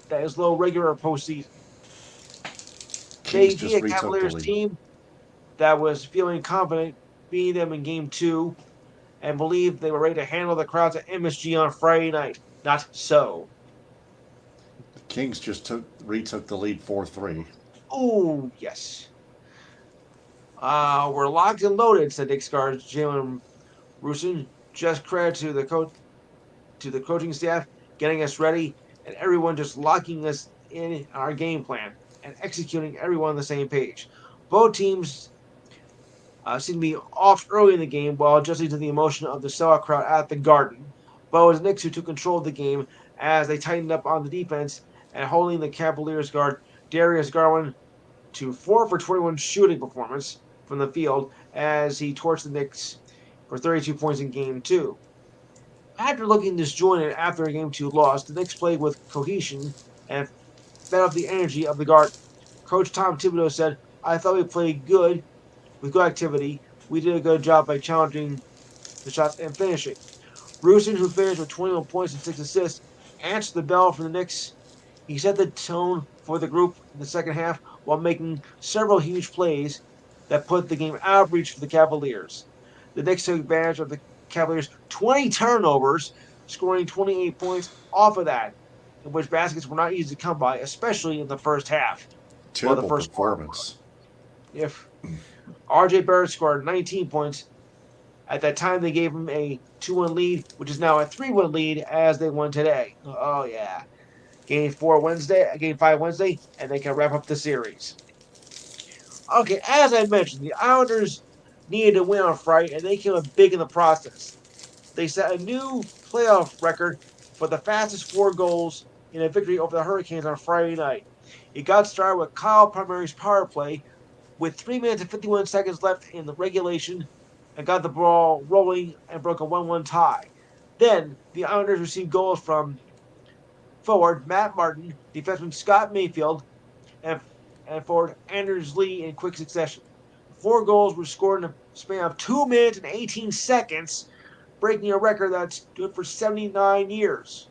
regular postseason. They beat a Cavaliers team that was feeling confident beating them in Game 2 and believed they were ready to handle the crowds at MSG on Friday night. Not so. The Kings just retook the lead 4-3. Oh, yes. We're locked and loaded, said Knicks guard Jalen Rusin. Just credit to the coaching staff getting us ready and everyone just locking us in our game plan and executing everyone on the same page. Both teams seemed to be off early in the game while adjusting to the emotion of the sellout crowd at the Garden. But it was Knicks who took control of the game as they tightened up on the defense and holding the Cavaliers guard Darius Garland to 4 for 21 shooting performance from the field as he torched the Knicks for 32 points in game two. After looking disjointed after a game two loss, the Knicks played with cohesion and fed up the energy of the Garden. Coach Tom Thibodeau said, I thought we played good with good activity. We did a good job by challenging the shots and finishing. Rusin, who finished with 21 points and 6 assists, answered the bell for the Knicks. He set the tone for the group in the second half while making several huge plays that put the game out of reach for the Cavaliers. The Knicks took advantage of the Cavaliers' 20 turnovers, scoring 28 points off of that, in which baskets were not easy to come by, especially in the first half. Well, the Terrible first quarter. performance. If RJ Barrett scored 19 points, at that time they gave him a 2-1 lead, which is now a 3-1 lead as they won today. Oh, yeah. Game 5 Wednesday, and they can wrap up the series. Okay, as I mentioned, the Islanders needed to win on Friday, and they came up big in the process. They set a new playoff record for the fastest 4 goals in a victory over the Hurricanes on Friday night. It got started with Kyle Palmieri's power play with 3 minutes and 51 seconds left in the regulation and got the ball rolling and broke a 1-1 tie. Then the Islanders received goals from forward Matt Martin, defenseman Scott Mayfield, and forward Anders Lee in quick succession. 4 goals were scored in a span of 2 minutes and 18 seconds, breaking a record that's good for 79 years.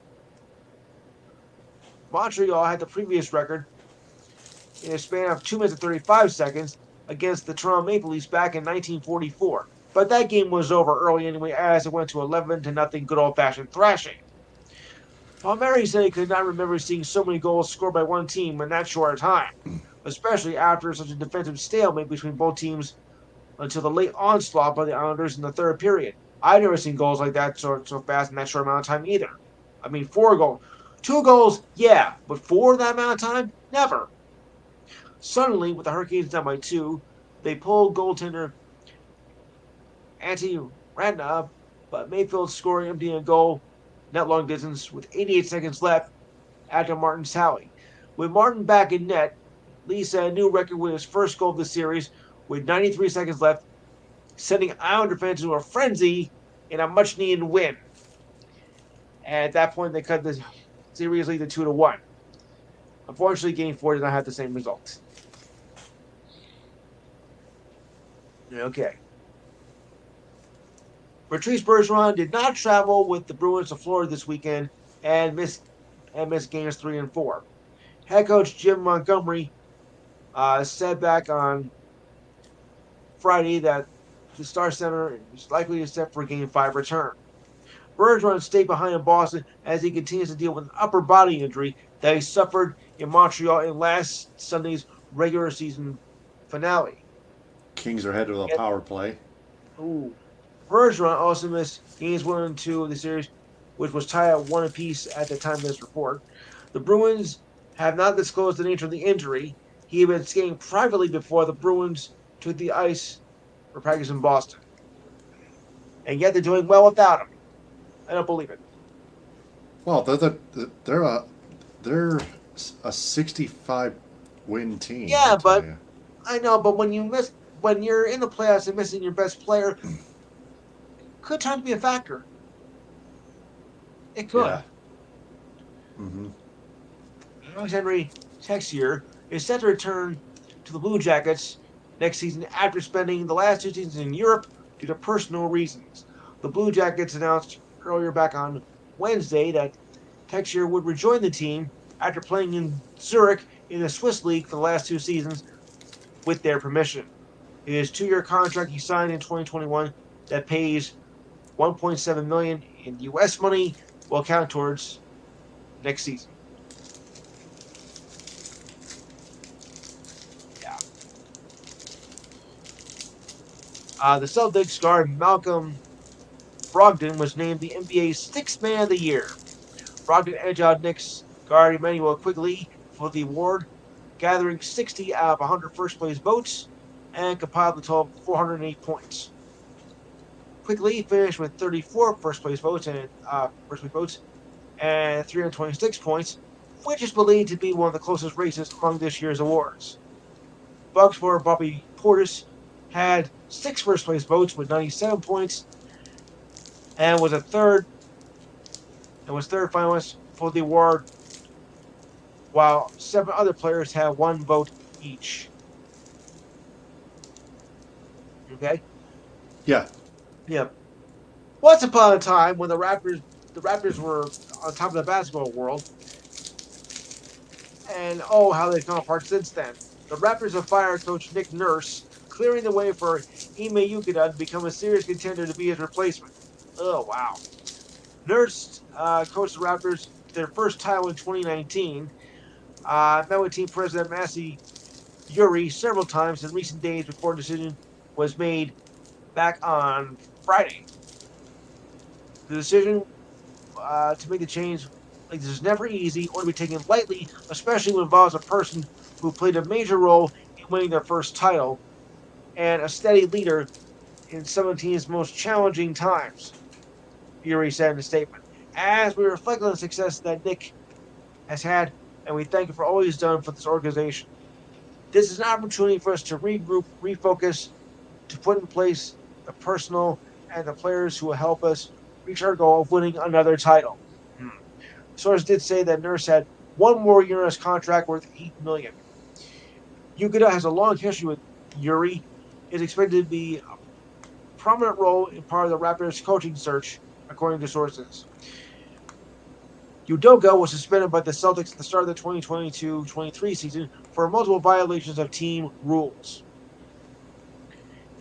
Montreal had the previous record in a span of 2 minutes and 35 seconds against the Toronto Maple Leafs back in 1944. But that game was over early anyway as it went to 11-0 good old-fashioned thrashing. Palmieri said he could not remember seeing so many goals scored by one team in that short a time, especially after such a defensive stalemate between both teams until the late onslaught by the Islanders in the third period. I've never seen goals like that so fast in that short amount of time either. I mean, 4 goals. 2 goals, yeah, but 4 in that amount of time? Never. Suddenly, with the Hurricanes down by 2, they pulled goaltender Antti Raanta, but Mayfield scoring emptying a goal net long distance with 88 seconds left after Martin's tally. With Martin back in net, Lee set a new record with his first goal of the series with 93 seconds left, sending Islander fans into a frenzy in a much-needed win. And at that point, they cut the series lead to 2-1. Unfortunately, Game 4 did not have the same result. Okay. Patrice Bergeron did not travel with the Bruins to Florida this weekend and missed games 3 and 4. Head coach Jim Montgomery said back on Friday that the Star Center is likely to set for Game 5 return. Bergeron stayed behind in Boston as he continues to deal with an upper body injury that he suffered in Montreal in last Sunday's regular season finale. Kings are headed to the power play. Ooh. Bergeron also missed games 1 and 2 of the series, which was tied at 1 apiece at the time of this report. The Bruins have not disclosed the nature of the injury. He had been skating privately before the Bruins took the ice for practice in Boston. And yet they're doing well without him. I don't believe it. Well, they're a 65 win team. Yeah, but I know. But when you're in the playoffs and missing your best player, could turn to be a factor. It could. Yeah. Mm-hmm. Alex Henry Texier is set to return to the Blue Jackets next season after spending the last 2 seasons in Europe due to personal reasons. The Blue Jackets announced earlier back on Wednesday that Texier would rejoin the team after playing in Zurich in the Swiss League for the last 2 seasons with their permission. His 2-year contract he signed in 2021 that pays $1.7 million in U.S. money will count towards next season. The Celtics guard Malcolm Brogdon was named the NBA's Sixth Man of the Year. Brogdon edged out Knicks guard Emmanuel Quigley for the award, gathering 60 out of 100 first place votes and compiled a total of 408 points. Quigley finished with 34 first place votes and 326 points, which is believed to be one of the closest races among this year's awards. Bucks for Bobby Portis had 6 first place votes with 97 points and was third finalist for the award, while 7 other players had 1 vote each. Okay? Yeah. Yeah. Once upon a time when the Raptors were on top of the basketball world, and oh, how they've gone apart since then. The Raptors have fired coach Nick Nurse, clearing the way for Ime Udoka to become a serious contender to be his replacement. Oh, wow. Nurse coached the Raptors to their first title in 2019. Met with team president Masai Ujiri several times in recent days before a decision was made back on Friday. The decision to make the change like this is never easy or to be taken lightly, especially when it involves a person who played a major role in winning their first title and a steady leader in some of the team's most challenging times, Ujiri said in a statement. As we reflect on the success that Nick has had, and we thank him for all he's done for this organization. This is an opportunity for us to regroup, refocus, to put in place the personnel and the players who will help us reach our goal of winning another title. Sources did say that Nurse had 1 more year on his contract worth $8 million. Udoka has a long history with Ujiri. Is expected to be a prominent role in part of the Raptors' coaching search, according to sources. Udoka was suspended by the Celtics at the start of the 2022-23 season for multiple violations of team rules.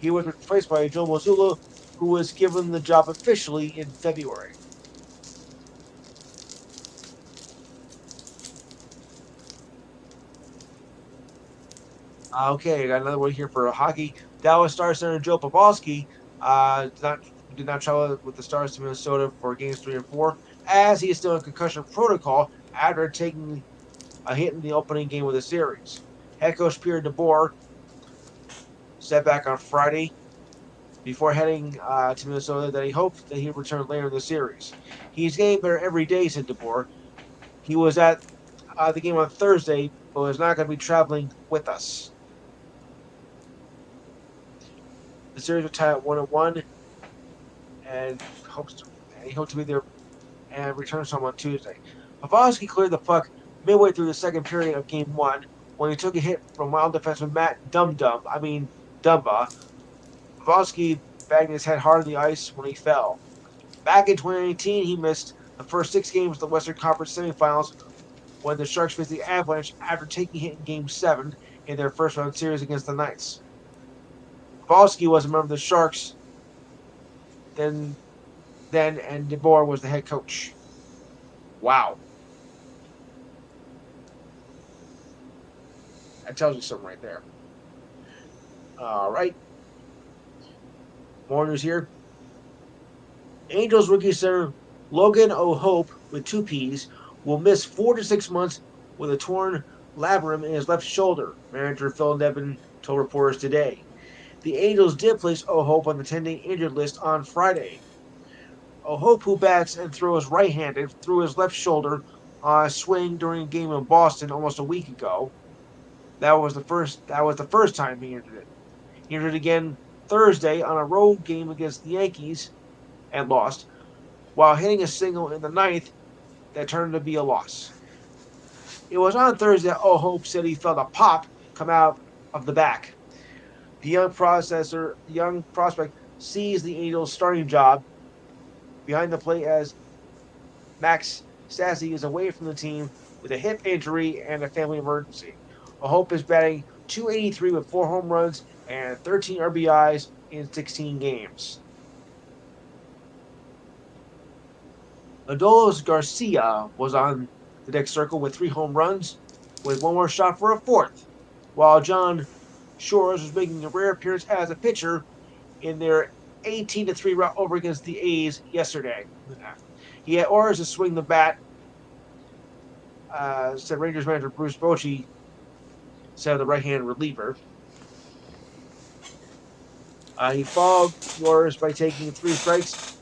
He was replaced by Joe Mazzulla, who was given the job officially in February. Okay, I got another one here for hockey. Dallas Stars center Joe Pavelski did not travel with the Stars to Minnesota for games 3 and 4, as he is still in concussion protocol after taking a hit in the opening game of the series. Head coach Pierre DeBoer said back on Friday before heading to Minnesota that he hoped that he would return later in the series. He's getting better every day, said DeBoer. He was at the game on Thursday, but was not going to be traveling with us. The series will tie at 1-1, and he hopes to be there and returns home on Tuesday. Pavelski cleared the puck midway through the second period of Game 1 when he took a hit from wild defenseman Matt Dumba. Pavelski banged his head hard on the ice when he fell. Back in 2018, he missed the first 6 games of the Western Conference semifinals when the Sharks faced the Avalanche after taking a hit in Game 7 in their first round series against the Knights. Pavelski was a member of the Sharks then, and DeBoer was the head coach. Wow. That tells you something right there. All right. More news here. Angels rookie center Logan O'Hoppe, with 2 Ps, will miss 4 to 6 months with a torn labrum in his left shoulder, manager Phil Nevin told reporters today. The Angels did place O'Hoppe on the 10-day injured list on Friday. O'Hoppe, who bats and throws right-handed, threw his left shoulder on a swing during a game in Boston almost a week ago. That was the first time he injured it. He injured it again Thursday on a road game against the Yankees and lost, while hitting a single in the 9th that turned to be a loss. It was on Thursday that O'Hoppe said he felt a pop come out of the back. The young prospect seized the Angels' starting job behind the plate as Max Stassi is away from the team with a hip injury and a family emergency. O'Hoppe is batting .283 with 4 home runs and 13 RBIs in 16 games. Adolis Garcia was on the next circle with 3 home runs, with 1 more shot for a 4th, while John Shores was making a rare appearance as a pitcher in their 18-3 rout over against the A's yesterday. He had orders to swing the bat, said Rangers manager Bruce Bochy, said the right-hand reliever. He followed the orders by taking 3 strikes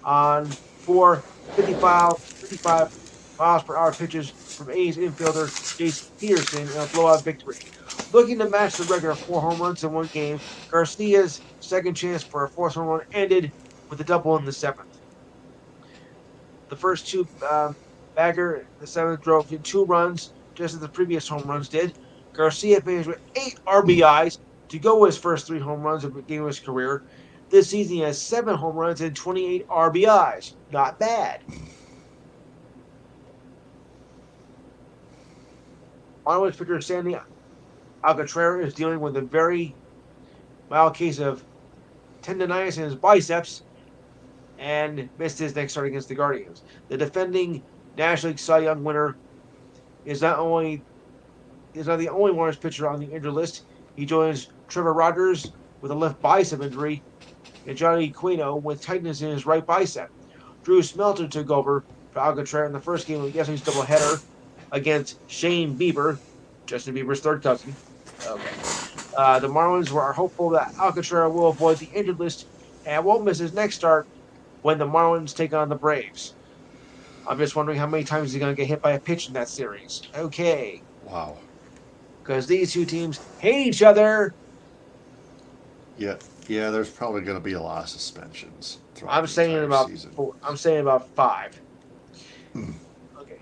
on 4 55 miles per hour pitches from A's infielder Jace Peterson in a blowout victory. Looking to match the record of 4 home runs in one game, Garcia's second chance for a 4th home run ended with a double in the 7th. The first 2 bagger, the 7th, drove in 2 runs, just as the previous home runs did. Garcia finished with 8 RBIs to go his first 3 home runs of the game of his career. This season, he has 7 home runs and 28 RBIs. Not bad. Marlins pitcher Sandy Alcantara is dealing with a very mild case of tendonitis in his biceps and missed his next start against the Guardians. The defending National League Cy Young winner is not the only Marlins pitcher on the injured list. He joins Trevor Rogers with a left bicep injury and Johnny Aquino with tightness in his right bicep. Drew Smelter took over for Alcantara in the first game of yesterday's doubleheader against Shane Bieber, Justin Bieber's third cousin. Okay. The Marlins are hopeful that Alcantara will avoid the injured list and won't miss his next start when the Marlins take on the Braves. I'm just wondering how many times he's going to get hit by a pitch in that series. Okay. Wow. Because these 2 teams hate each other. Yeah, there's probably going to be a lot of suspensions. I'm saying about season. 4. I'm saying about 5. Okay.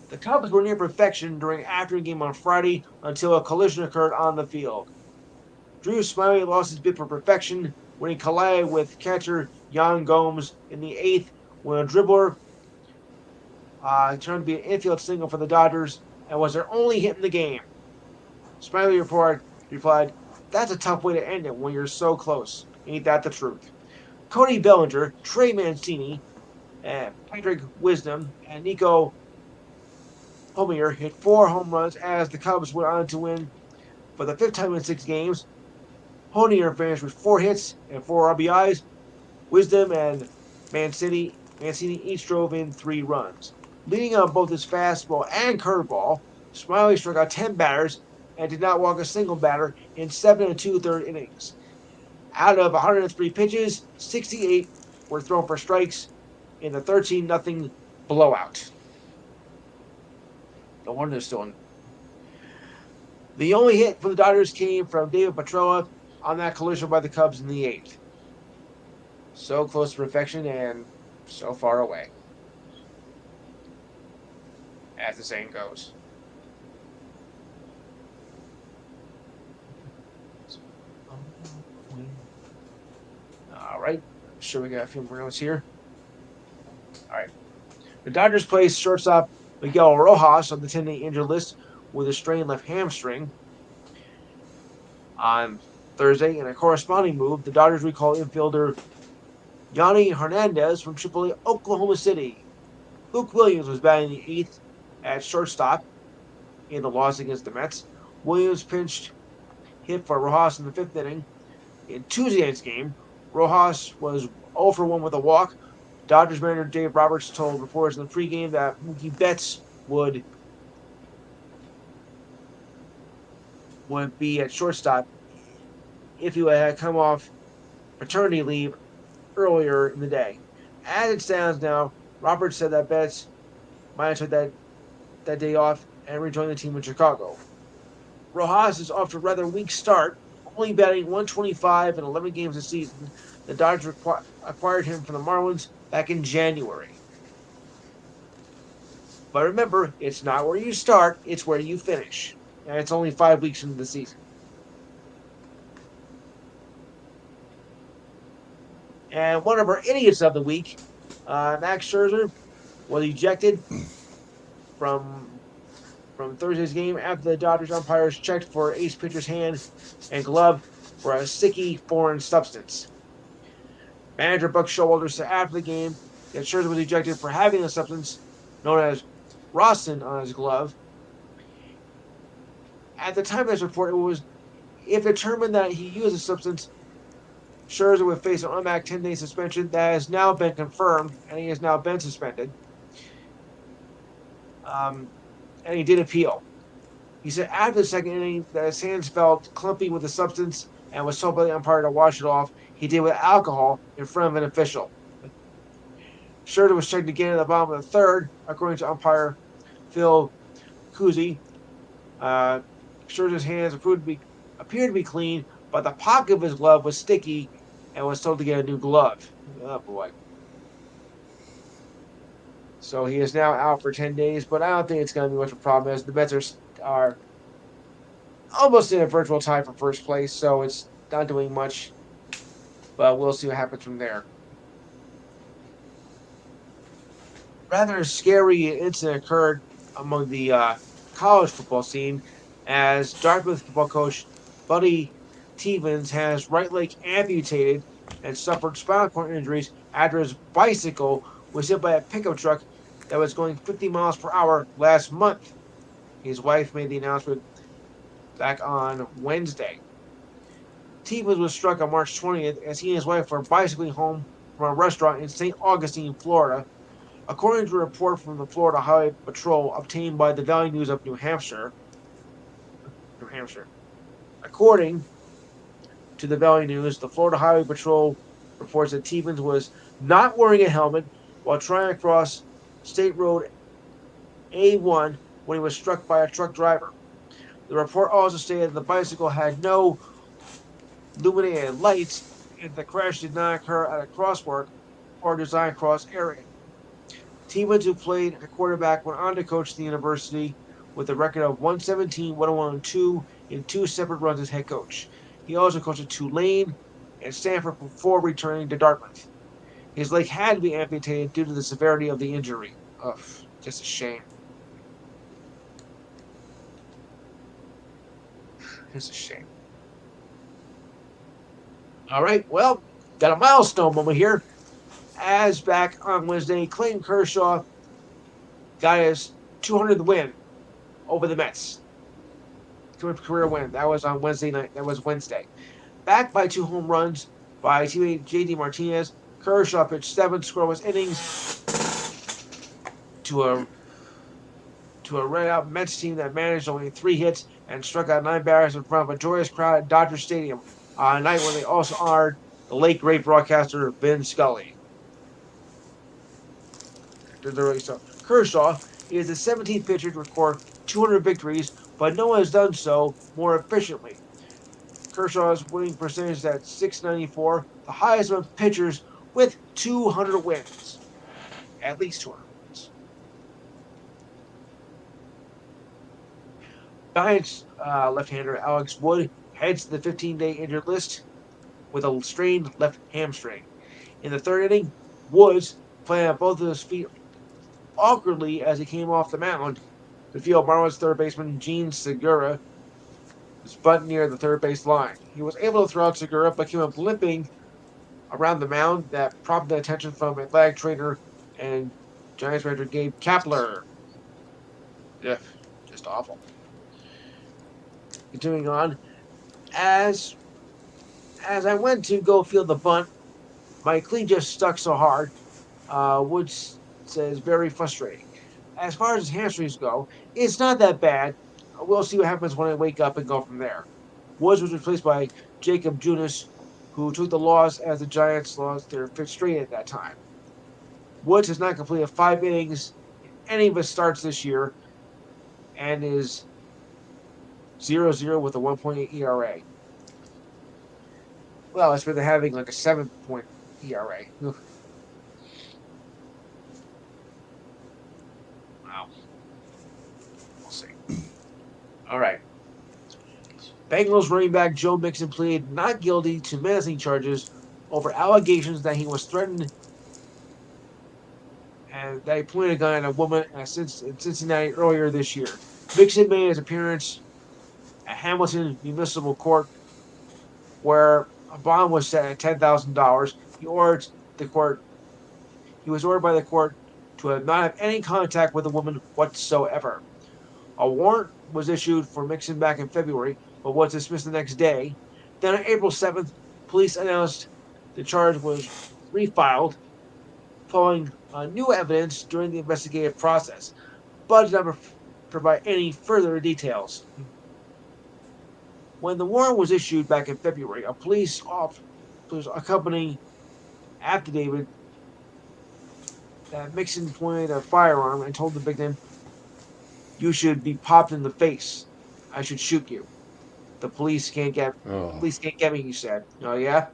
The Cubs were near perfection during afternoon game on Friday until a collision occurred on the field. Drew Smyly lost his bid for perfection when he collided with catcher Yan Gomes in the 8th when a dribbler turned to be an infield single for the Dodgers and was their only hit in the game. Smyly replied, "That's a tough way to end it when you're so close. Ain't that the truth?" Cody Bellinger, Trey Mancini, Patrick Wisdom, and Nico Homier hit 4 home runs as the Cubs went on to win for the 5th time in 6 games. Homier finished with 4 hits and 4 RBIs. Wisdom and Mancini each drove in 3 runs. Leading on both his fastball and curveball, Smyly struck out 10 batters and did not walk a single batter in 7 2/3 innings. Out of 103 pitches, 68 were thrown for strikes in the 13-0 blowout. No wonder they're still in. The only hit for the Dodgers came from David Petrola on that collision by the Cubs in the 8th. So close to perfection and so far away, as the saying goes. All right, sure we got a few more notes here. All right, the Dodgers placed shortstop Miguel Rojas on the 10-day injured list with a strained left hamstring on Thursday. In a corresponding move, the Dodgers recalled infielder Yanni Hernandez from AAA Oklahoma City. Luke Williams was batting the 8th at shortstop in the loss against the Mets. Williams pinched hit for Rojas in the 5th inning. In Tuesday night's game, Rojas was 0 for 1 with a walk. Dodgers manager Dave Roberts told reporters in the pregame that Mookie Betts would be at shortstop if he had come off paternity leave earlier in the day. As it stands now, Roberts said that Betts might have took that day off and rejoined the team in Chicago. Rojas is off to a rather weak start, only batting 125 in 11 games this season. The Dodgers acquired him from the Marlins back in January. But remember, it's not where you start, it's where you finish. And it's only 5 weeks into the season. And one of our idiots of the week, Max Scherzer, was ejected from Thursday's game after the Dodgers umpires checked for ace pitcher's hand and glove for a sticky foreign substance. Manager Buck Showalter said after the game that Scherzer was ejected for having a substance known as rostin on his glove. At the time of this report, it was if determined that he used a substance Scherzer would face an automatic 10-day suspension that has now been confirmed, and he has now been suspended. And he did appeal. He said after the second inning that his hands felt clumpy with the substance and was told by the umpire to wash it off. He did with alcohol in front of an official. Scherzer was checked again at the bottom of the third, according to umpire Phil Cousy. Scherzer's hands appeared to be clean, but the pocket of his glove was sticky and was told to get a new glove. Oh boy. So he is now out for 10 days, but I don't think it's going to be much of a problem as the Mets are almost in a virtual tie for first place, so it's not doing much. But we'll see what happens from there. Rather scary incident occurred among the college football scene as Dartmouth football coach Buddy Stevens has right leg amputated and suffered spinal cord injuries after his bicycle was hit by a pickup truck that was going 50 miles per hour last month. His wife made the announcement back on Wednesday. Stevens was struck on March 20th as he and his wife were bicycling home from a restaurant in St. Augustine, Florida. According to a report from the Florida Highway Patrol obtained by the Valley News of New Hampshire. According to the Valley News, the Florida Highway Patrol reports that Stevens was not wearing a helmet while trying to cross State Road A1 when he was struck by a truck driver. The report also stated that the bicycle had no illuminated lights and the crash did not occur at a crosswalk or design cross area. Stevens, who played at quarterback, went on to coach the university with a record of 117, 101-2 in two separate runs as head coach. He also coached at Tulane and Stanford before returning to Dartmouth. His leg had to be amputated due to the severity of the injury. Ugh, just a shame. Just a shame. All right, well, got a milestone moment here. As back on Wednesday, Clayton Kershaw got his 200th win over the Mets. 200th career win. That was on Wednesday night. That was Wednesday. Backed by 2 home runs by teammate J.D. Martinez, Kershaw pitched 7 scoreless innings to a red-out Mets team that managed only 3 hits and struck out 9 batters in front of a joyous crowd at Dodger Stadium on a night when they also honored the late great broadcaster Vin Scully. Kershaw is the 17th pitcher to record 200 victories, but no one has done so more efficiently. Kershaw's winning percentage is at .694, the highest among pitchers with 200 wins. At least 200 wins. Giants left-hander Alex Wood heads to the 15-day injured list with a strained left hamstring. In the third inning, Woods, playing on both of his feet awkwardly as he came off the mound to field Marlins third baseman Gene Segura was bunt near the third base line. He was able to throw out Segura, but came up limping around the mound that prompted attention from Atlantic trainer and Giants manager Gabe Kapler. Yeah, just awful. Continuing on, as I went to go field the bunt, my cleat just stuck so hard. Woods says very frustrating. As far as his hamstrings go, it's not that bad. We'll see what happens when I wake up and go from there. Woods was replaced by Jacob Junis, who took the loss as the Giants lost their 5th straight at that time. Woods has not completed 5 innings in any of his starts this year and is 0-0 with a 1.8 ERA. Well, it's better having like a 7-point ERA. Wow. We'll see. All right. Bengals running back Joe Mixon pleaded not guilty to menacing charges over allegations that he was threatened and that he pointed a gun at a woman in Cincinnati earlier this year. Mixon made his appearance at Hamilton Municipal Court, where a bond was set at $10,000. He was ordered by the court to not have any contact with the woman whatsoever. A warrant was issued for Mixon back in February, but was dismissed the next day. Then on April 7th, police announced the charge was refiled following new evidence during the investigative process, but did not provide any further details. When the warrant was issued back in February, a police officer accompanying affidavit that Mixon pointed a firearm and told the victim, "You should be popped in the face. I should shoot you. The Oh, police can't get me," he said. Oh yeah?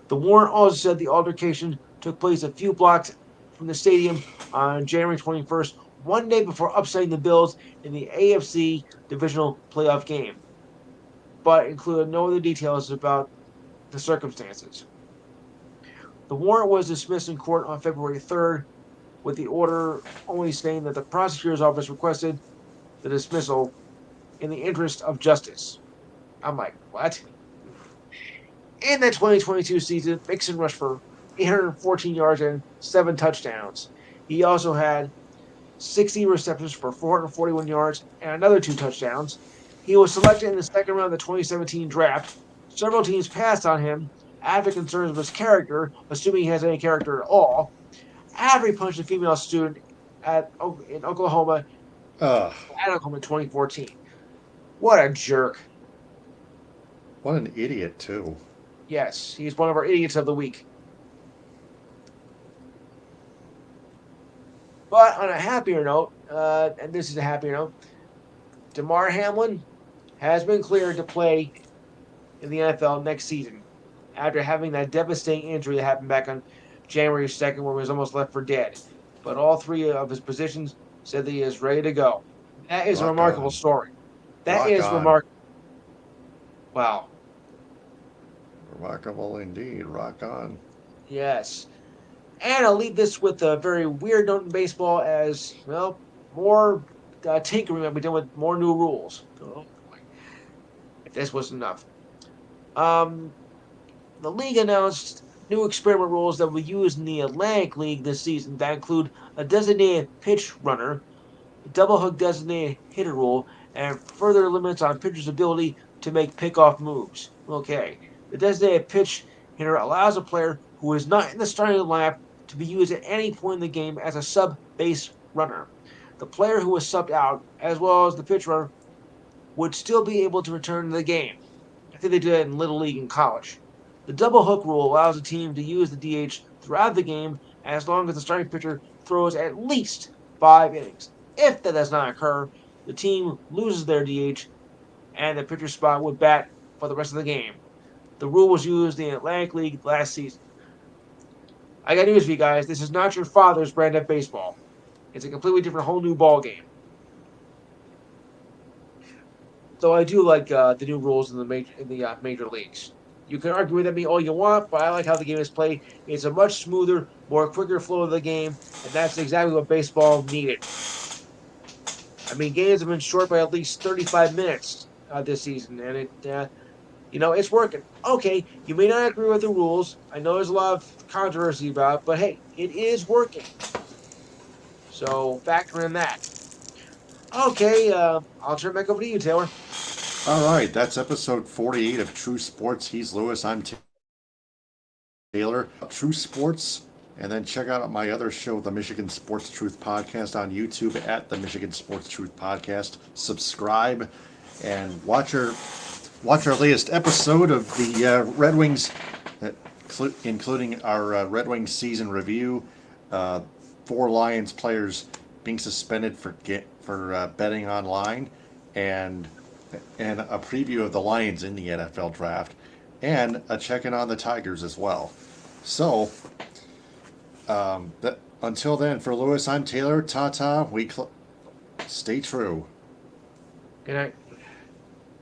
The warrant also said the altercation took place a few blocks from the stadium on January 21st, one day before upsetting the Bills in the AFC divisional playoff game, but included no other details about the circumstances. The warrant was dismissed in court on February 3rd, with the order only saying that the prosecutor's office requested the dismissal in the interest of justice. I'm like, what? In the 2022 season, Mixon rushed for 814 yards and 7 touchdowns. He also had 60 receptions for 441 yards and another 2 touchdowns. He was selected in the second round of the 2017 draft. Several teams passed on him after concerns of his character, assuming he has any character at all, after he punched a female student in Oklahoma ugh, at Oklahoma in 2014. What a jerk. what an idiot, too. Yes, he's one of our idiots of the week. But on a happier note, and this is a happier note, Damar Hamlin has been cleared to play in the NFL next season after having that devastating injury that happened back on January 2nd where he was almost left for dead. But all 3 of his physicians said that he is ready to go. That is a Rock remarkable on. story. That Rock is on. remarkable. Wow. Remarkable indeed. Rock on. Yes. And I'll leave this with a very weird note in baseball as, well, more tinkering will be done with more new rules. Oh, boy. If this was enough. The league announced new experiment rules that will be used in the Atlantic League this season that include a designated pitch runner, a double hook designated hitter rule, and further limits on pitchers' ability to make pickoff moves. Okay. The designated pitch hitter allows a player who is not in the starting lineup to be used at any point in the game as a sub-base runner. The player who was subbed out, as well as the pitch runner, would still be able to return to the game. I think they do that in Little League and college. The double hook rule allows a team to use the DH throughout the game as long as the starting pitcher throws at least 5 innings. If that does not occur, the team loses their DH and the pitcher spot would bat for the rest of the game. The rule was used in the Atlantic League last season. I got news for you guys. This is not your father's brand of baseball. It's a completely different, whole new ball game. Though I do like the new rules in the major leagues. You can argue with me all you want, but I like how the game is played. It's a much smoother, more quicker flow of the game, and that's exactly what baseball needed. I mean, games have been short by at least 35 minutes this season, and it's working. Okay, you may not agree with the rules. I know there's a lot of controversy about it, but hey, it is working. So factor in that. Okay, I'll turn it back over to you, Taylor. All right, that's episode 48 of True Sports. He's Lewis. I'm Taylor. True Sports. And then check out my other show, the Michigan Sports Truth Podcast, on YouTube at the Michigan Sports Truth Podcast. Subscribe and watch our latest episode of the Red Wings, including our Red Wings season review. 4 Lions players being suspended for betting online, and a preview of the Lions in the NFL draft, and a check-in on the Tigers as well. So, until then, for Lewis, I'm Taylor. Ta-ta. Stay true. Good night.